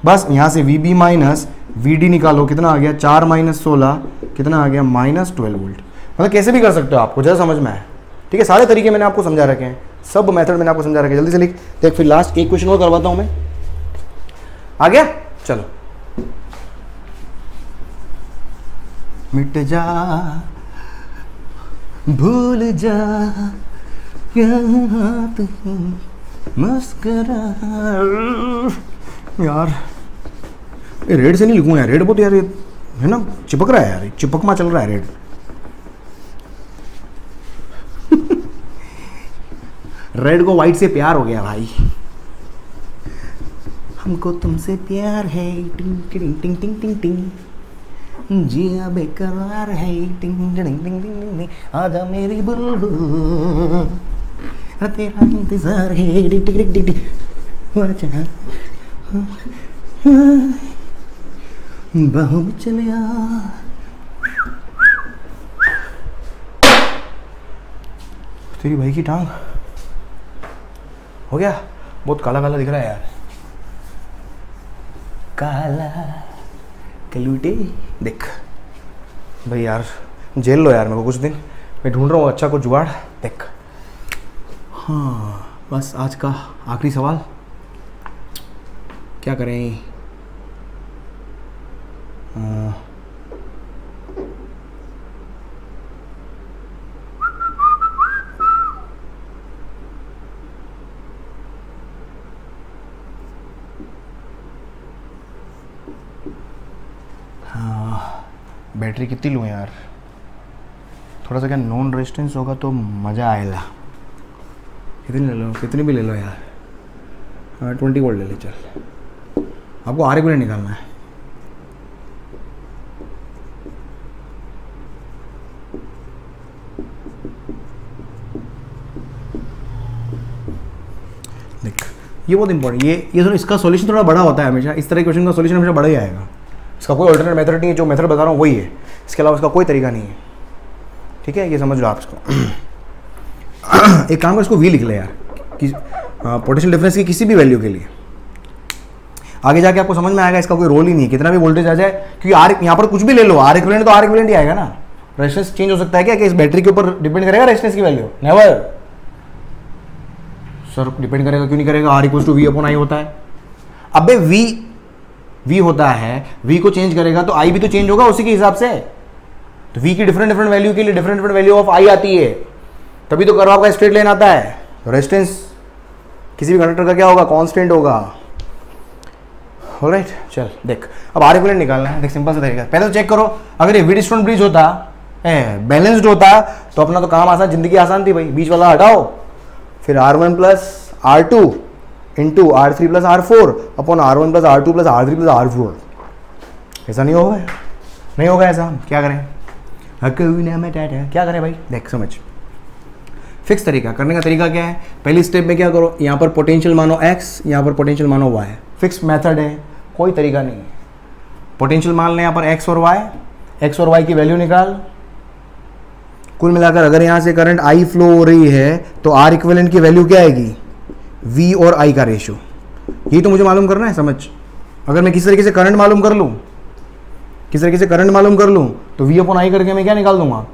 बस यहां से V B minus V D निकालो, कितना आ गया 4 माइनस 16 कितना आ गया माइनस 12 वोल्ट। मतलब कैसे भी कर सकते हो, आपको जैसा समझ में आए। ठीक है, सारे तरीके मैंने आपको समझा रखे हैं, सब मेथड मैंने आपको समझा रखे हैं। जल्दी से लिख देख, फिर लास्ट एक क्वेश्चन और करवाता हूं मैं, आ गया, चलो। मिट जा भूल जा याद मुस्कुरा, यार ये रेड से नहीं लिखूंगा यार, रेड बहुत यार है ना, चिपक रहा है यार, चिपकमा चल रहा है रेड। रेड को व्हाइट से प्यार हो गया भाई, हमको तुमसे प्यार है, टिंग टिंग टिंग टिंग टिंग टिंग, जिया बेकरार है, टिंग टिंग टिंग टिंग, आजा मेरी बुलबुल, तेरा इंतजार है, टिंग टिंग टिंग टिंग, बाहों में चले आ। तेरी भाई की टांग हो गया, बहुत काला काला दिख रहा है यार, काला कलूटे। देख भाई यार जेल लो यार मेरे को कुछ दिन, मैं ढूंढ रहा हूँ अच्छा कुछ जुगाड़। देख हाँ, बस आज का आखिरी सवाल, क्या करें, बैटरी कितनी लूँ यार, थोड़ा सा क्या नॉन रेजिस्टेंस होगा तो मज़ा आएगा। कितनी ले लो, कितनी भी ले लो यार, 20 वोल्ट ले ले चल। आपको आर इक्विवेलेंट निकालना है। देख ये बहुत इंपॉर्टेंट, ये थोड़ा इसका सॉल्यूशन थोड़ा बड़ा होता है हमेशा, इस तरह के क्वेश्चन का सॉल्यूशन हमेशा बड़ा ही आएगा। इसका कोई अल्टरनेट मेथड नहीं है, जो मेथड बता रहा हूँ वही है, इसके अलावा इसका कोई तरीका नहीं है। ठीक है, ये समझ लो आप इसको। एक काम कर, इसको वी लिख ले यार, पोटेंशियल डिफरेंस की किसी भी वैल्यू के लिए। आगे जाके आपको समझ में आएगा इसका कोई रोल ही नहीं है, कितना भी वोल्टेज आ जाए, क्योंकि आर यहाँ पर कुछ भी ले लो, आर इक्विवेलेंट तो आर इक्विवेलेंट ही आएगा ना। रेजिस्टेंस चेंज हो सकता है क्या कि इस बैटरी के ऊपर डिपेंड करेगा रेजिस्टेंस की वैल्यू? नेवर सर, डिपेंड करेगा, क्यों नहीं करेगा? R equals to V upon I होता है। अबे वी होता है, वी को चेंज करेगा तो आई भी तो चेंज होगा उसी के हिसाब से। तो वी की डिफरेंट वैल्यू के लिए डिफरेंट वैल्यू ऑफ आई आती है, तभी तो कर्व आपका स्ट्रेट लाइन आता है। रेजिस्टेंस किसी भी कंडक्टर का क्या होगा? कांस्टेंट होगा। ऑलराइट, चल देख, अब आर इक्विवेलेंट निकालना है। देख सिंपल सा तरीका, पहले तो चेक करो, अगर ये व्हीटस्टोन ब्रिज होता, बैलेंस्ड होता, तो अपना तो काम आसान, जिंदगी आसान थी भाई। बीच वाला हटाओ, फिर R1 plus R2 into R3 plus R4 upon R1 plus R2 plus R3 plus R4। ऐसा नहीं होगा, नहीं होगा ऐसा। क्या करें? क्या करें भाई? देख समझ, फिक्स तरीका करने का तरीका क्या है? पहली स्टेप में क्या करो, यहाँ पर पोटेंशियल मानो x, यहाँ पर पोटेंशियल मानो y। फिक्स मेथड है, कोई तरीका नहीं है। पोटेंशियल मान लें यहाँ पर x और y की वैल्यू निकाल। कुल मिलाकर अगर यहाँ से करंट I फ्लो हो रही है तो आर इक्विवेलेंट की वैल्यू क्या आएगी? V और I का रेशियो। यही तो मुझे मालूम करना है, समझ। अगर मैं किसी तरीके से करंट मालूम कर लूँ, तो V अपॉन I करके मैं क्या निकाल दूंगा?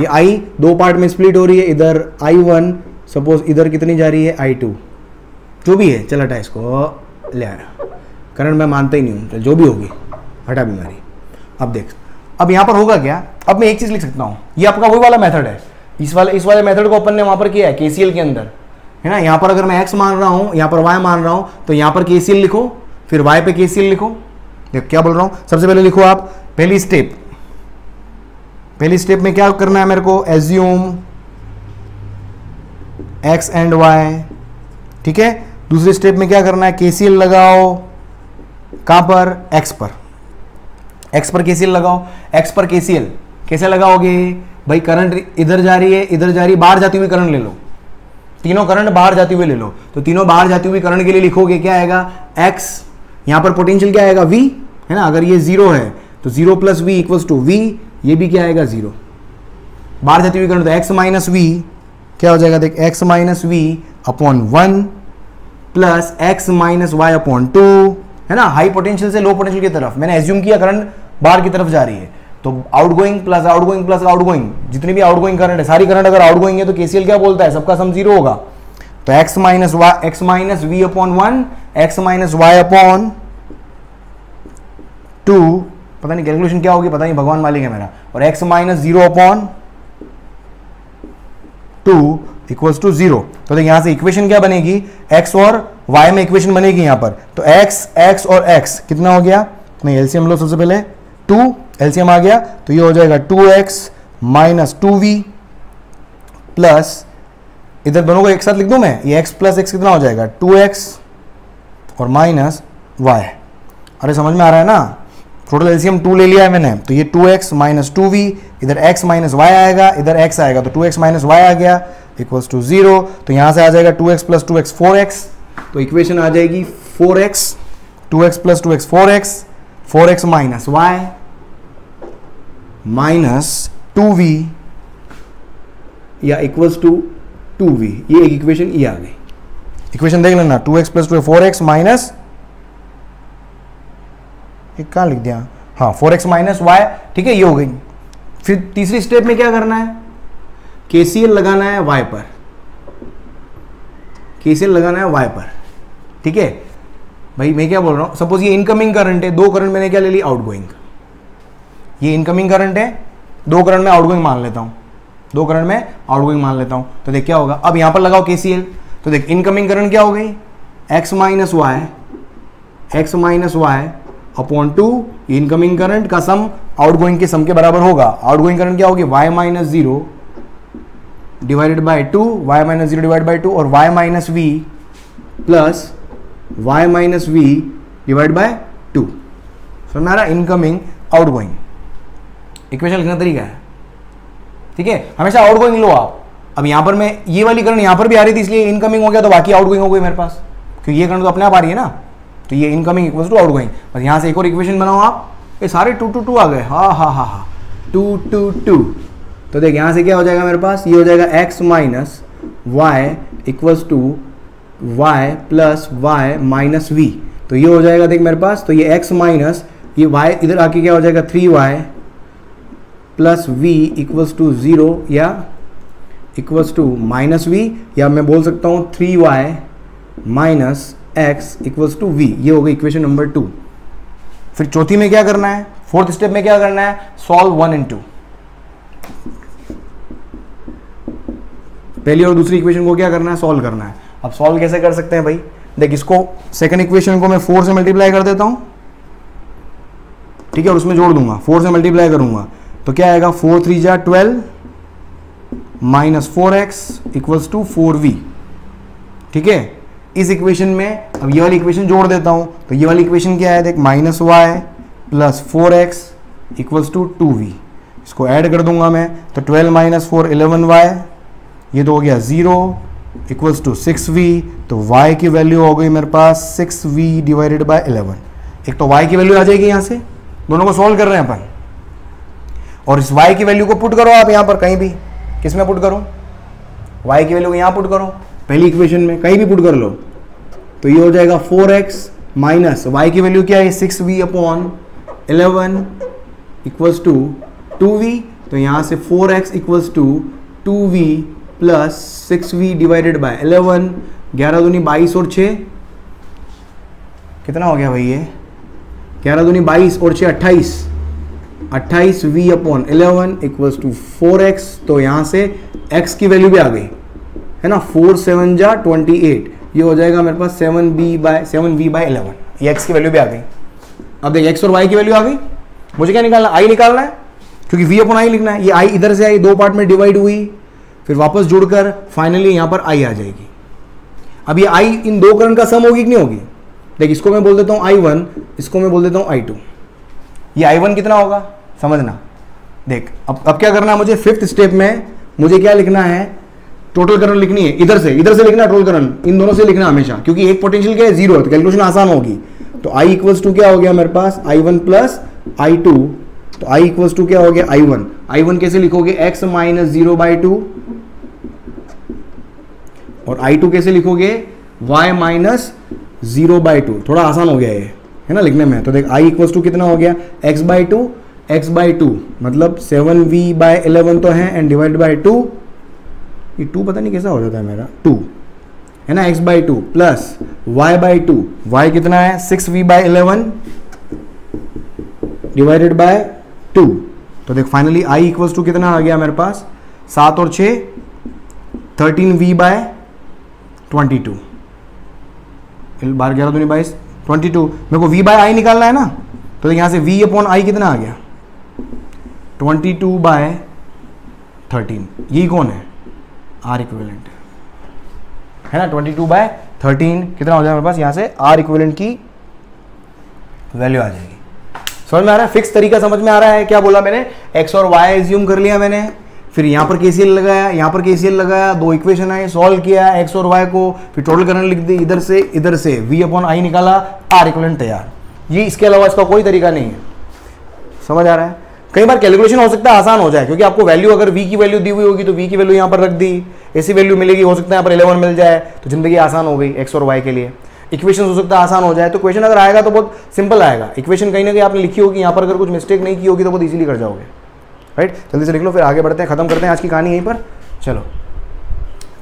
ये I दो पार्ट में स्प्लिट हो रही है, इधर I1, सपोज इधर कितनी जा रही है? I2, जो भी है, चल हटा इसको, ले आया। करंट मैं मानता ही नहीं हूँ, जो भी होगी हटा बीमारी। अब देख, अब यहाँ पर होगा क्या? अब मैं एक चीज लिख सकता हूँ, ये आपका वही वाला मेथड है। इस वाले मेथड को अपन ने वहां पर किया है केसीएल के अंदर, है ना। यहाँ पर अगर मैं x मान रहा हूँ, यहाँ पर y मान रहा हूँ, तो यहाँ पर केसीएल लिखो, फिर y पे केसीएल लिखो। देख क्या बोल रहा हूँ, सबसे पहले लिखो आप पहली स्टेप में क्या करना है मेरे को? एज्यूम x एंड y, ठीक है। दूसरी स्टेप में क्या करना है? केसीएल लगाओ, कहां पर? x पर केसीएल लगाओ। x पर केसीएल कैसे लगाओगे भाई? करंट इधर जा रही है, बाहर जाती हुई करंट ले लो, तीनों करंट बाहर जाती हुई ले लो, तो तीनों बाहर जाती हुई करंट के लिए लिखोगे क्या आएगा? x, यहां पर पोटेंशियल क्या आएगा? v, है ना। अगर ये 0 है तो 0 plus v equals to v, ये भी क्या आएगा? 0। बाहर जाती हुई करंट, तो x माइनस v क्या हो जाएगा? देख, x minus v upon 1 plus x minus y upon 2, है ना। हाई पोटेंशियल से लो पोटेंशियल की तरफ मैंने एज्यूम किया करंट बाहर की तरफ जा रही है, तो outgoing plus outgoing plus outgoing, जितनी भी आउटगोइंग करंट है, सारी करंट अगर आउटगोइंग है तो केसीएल क्या बोलता है? सबका सम 0 होगा। तो x minus v upon 1, x minus y upon 2, पता नहीं कैलकुलेशन क्या होगी, पता नहीं, भगवान मालिक है मेरा, और x minus 0 upon 2 equals to 0। तो यहां से इक्वेशन क्या बनेगी? x और y में इक्वेशन बनेगी यहां पर, तो x और x कितना हो गया? नहीं, एलसीएम लो सबसे पहले, 2 एलसीएम आ गया, तो ये हो जाएगा 2x माइनस 2v प्लस, इधर दोनों को एक साथ लिख दूं मैं, ये x प्लस x कितना हो जाएगा? 2x और माइनस y। अरे समझ में आ रहा है ना? टोटल एलसीएम 2 ले लिया है मैंने, तो ये 2x माइनस 2v, इधर x माइनस y आएगा, इधर x आएगा, तो 2x माइनस y आ गया इक्वल्स टू 0। तो यहां से आ जाएगा 2x प्लस 2x 4x, तो इक्वेशन आ जाएगी 4x, 2x plus 2x 4x minus y minus 2v या इक्वल्स टू 2v। ये एक इक्वेशन ये आ गई। इक्वेशन देख लेना, 2x प्लस 2 4x माइनस, एक कहां लिख दिया? हाँ, 4x माइनस y, ठीक है, ये हो गई। फिर तीसरी स्टेप में क्या करना है? केसीएल लगाना है y पर, केसीएल लगाना है y पर, ठीक है भाई। मैं क्या बोल रहा हूं, सपोज ये इनकमिंग करंट है, दो करंट मैंने क्या ले ली? आउटगोइंग। ये इनकमिंग करंट है, दो करंट में आउटगोइंग मान लेता हूं, तो देख क्या होगा? अब यहां पर लगाओ केसीएल, तो देख इनकमिंग करंट क्या हो गई? x minus y upon 2 incoming current का सम आउटगोइंग के सम के बराबर होगा। आउटगोइंग करंट क्या होगी, y minus 0 divided by 2, y minus 0 divide by 2 और y minus v plus y minus v divide by 2। समझ में आ रहा है, इनकमिंग आउटगोइंग। इक्वेशन लिखने का तरीका है, ठीक है, हमेशा आउटगोइंग लो आप। अब यहां पर मैं ये वाली करंट यहां पर भी आ रही थी इसलिए इनकमिंग हो गया, तो बाकी आउटगोइंग हो गई मेरे पास, क्योंकि ये करंट तो अपने आप आ रही है ना, तो ये इनकमिंग इक्वल्स टू आउटगोइंग। बस यहां से एक और इक्वेशन बनाओ आप, ये सारे 2 2 2 आ गए, हा 2 2 2। तो देख यहां से क्या हो जाएगा मेरे पास, ये हो जाएगा x minus y equals to y plus y minus V. तो ये हो जाएगा देख मेरे पास, तो ये x माइनस ये y इधर आके क्या हो जाएगा 3y plus v equals to 0 या इक्वल्स टू माइनस वी, या मैं बोल सकता हूँ 3y minus x equals to v। ये हो गई इक्वेशन नंबर 2। फिर चौथी में क्या करना है, फोर्थ स्टेप में क्या करना है, सॉल्व 1 and 2। पहली और दूसरी इक्वेशन को क्या करना है, सॉल्व करना है। अब सॉल्व कैसे कर सकते हैं भाई, देख इसको सेकंड इक्वेशन को मैं 4 से मल्टीप्लाई कर देता हूं, ठीक है, और उसमें जोड़ दूंगा, 4 से मल्टीप्लाई करूंगा तो क्या आएगा, 4 3 जा 12 minus 4x equals to 4v। ठीक है, इस इक्वेशन में अब ये वाली इक्वेशन जोड़ देता हूं, तो ये वाली इक्वेशन क्या है देख, minus y plus 4x equals to 2v। इसको ऐड कर दूंगा मैं, तो 12 माइनस 4 11y, ये तो हो गया 0 इक्वल्स टू 6v। तो y की वैल्यू हो गई मेरे पास 6v डिवाइडेड बाय 11। एक तो y की वैल्यू आ जाएगी यहां से, दोनों को सॉल्व कर रहे हैं अपन, और इस y की वैल्यू को पुट करो आप यहां पर कहीं भी, किस में पुट करो, y की वैल्यू को यहां पुट करो, पहली इक्वेशन में कहीं भी पुट कर लो, तो ये हो जाएगा 4x माइनस y की वैल्यू क्या है 6v upon 11 equals to 2v। तो यहां से 4x equals to 2v plus 6v divided by 11। 11 दूनी 22 और 6 कितना हो गया भाई, ये 11 दूनी 22 और 6 28, 28v upon 11 equals to 4x। तो यहां से x की वैल्यू भी आ गई है ना, 4 7 जा 28, ये हो जाएगा मेरे पास 7v बाय 11, ये x की वैल्यू भी आ गई। अब देख x और y की वैल्यू आ गई, मुझे क्या निकालना, i निकालना है, क्योंकि v अपॉन i लिखना है। ये i इधर से आई, दो पार्ट में डिवाइड हुई, फिर वापस जुड़कर फाइनली यहां पर i आ जाएगी। अब ये i इन दो करंट का सम होगी कि नहीं होगी, देख इसको मैं बोल देता हूं i1, इसको मैं बोल देता हूं i2। ये i1 कितना होगा समझना, देख अब क्या करना है मुझे, फिफ्थ स्टेप में मुझे क्या लिखना है, टोटल करंट लिखनी है, इधर से लिखना है टोटल करंट, इन दोनों से लिखना हमेशा, क्योंकि एक पोटेंशियल क्या है 0 है, तो कैलकुलेशन आसान होगी। तो i इक्वल्स टू क्या हो गया मेरे पास, i1 प्लस i2। तो i इक्वल्स टू क्या हो गया i1 कैसे लिखोगे, x माइनस 0 बाई 2, और i2 कैसे लिखोगे, y माइनस 0 बाई 2। थोड़ा आसान हो गया ये है ना लिखने में। तो देख i इक्वल्स टू कितना हो गया, x बाई 2 मतलब 7v बाई 11 तो है, एंड डिवाइड बाई 2, ये 2 पता नहीं कैसा हो जाता है मेरा, 2 है ना, x by 2 plus y by 2, y कितना है 6v बाई 11 डिवाइडेड बाय 2। तो देख फाइनली i इक्वल्स टू कितना आ गया मेरे पास, 7 और 6 13v बाय 22, 11 दूनी 22 22। मेरे को v बाय i निकालना है ना, तो यहां से v अपॉन i कितना आ गया 22 बाय 13। ये कौन है, R इक्विवेलेंट है ना, 22 बाय 13 कितना हो जाएगा मेरे पास, यहां से R इक्विवेलेंट की वैल्यू आ जाएगी। समझ में आ रहा है, फिक्स तरीका समझ में आ रहा है। क्या बोला मैंने, x और y एज्यूम कर लिया मैंने, फिर यहाँ पर KCL लगाया, यहाँ पर KCL लगाया, दो इक्वेशन आए, सॉल्व किया x और y को, फिर टोटल करंट लिख दी, इधर से v अपॉन i निकाला, R इक्विवेलेंट तैयार। ये इसके अलावा इसका कोई तरीका नहीं है। समझ आ रहा है, कई बार कैलकुलेशन हो सकता है आसान हो जाए, क्योंकि आपको वैल्यू अगर v की वैल्यू दी हुई होगी तो v की वैल्यू यहाँ पर रख दी, ऐसी वैल्यू मिलेगी, हो सकता है यहाँ पर 11 मिल जाए, तो जिंदगी आसान हो गई x और y के लिए। इक्वेशन हो सकता है आसान हो जाए, तो क्वेश्चन अगर आएगा तो बहुत सिंपल आएगा। इक्वेशन कहीं ना कहीं आपने लिखी होगी, यहाँ पर अगर कुछ मिस्टेक नहीं की होगी तो बहुत इजीली कर जाओगे। राइट, जल्दी से लिख लो, फिर आगे बढ़ते हैं, खत्म करते हैं आज की कहानी यहीं पर। चलो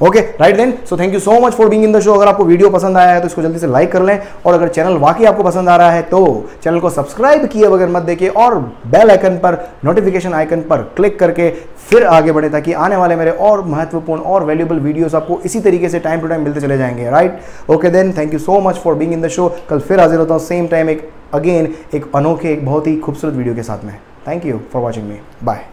okay right then, so thank you so much for being in the show. अगर आपको वीडियो पसंद आया है तो इसको जल्दी से लाइक कर लें, और अगर चैनल वाकई आपको पसंद आ रहा है तो चैनल को सब्सक्राइब किए बगैर मत देखिए, और बेल आइकन पर, नोटिफिकेशन आइकन पर क्लिक करके फिर आगे बढ़े, ताकि आने वाले मेरे और महत्वपूर्ण और वैल्यूएबल वीडियोस आपको इसी तरीके से टाइम टू टाइम मिलते चले जाएंगे। Right, okay then, thank you so much for being in the show. कल फिर हाजिर होता हूँ सेम टाइम एक अगेन एक अनोखे, एक बहुत ही खूबसूरत वीडियो के साथ में। Thank you for watching me, bye.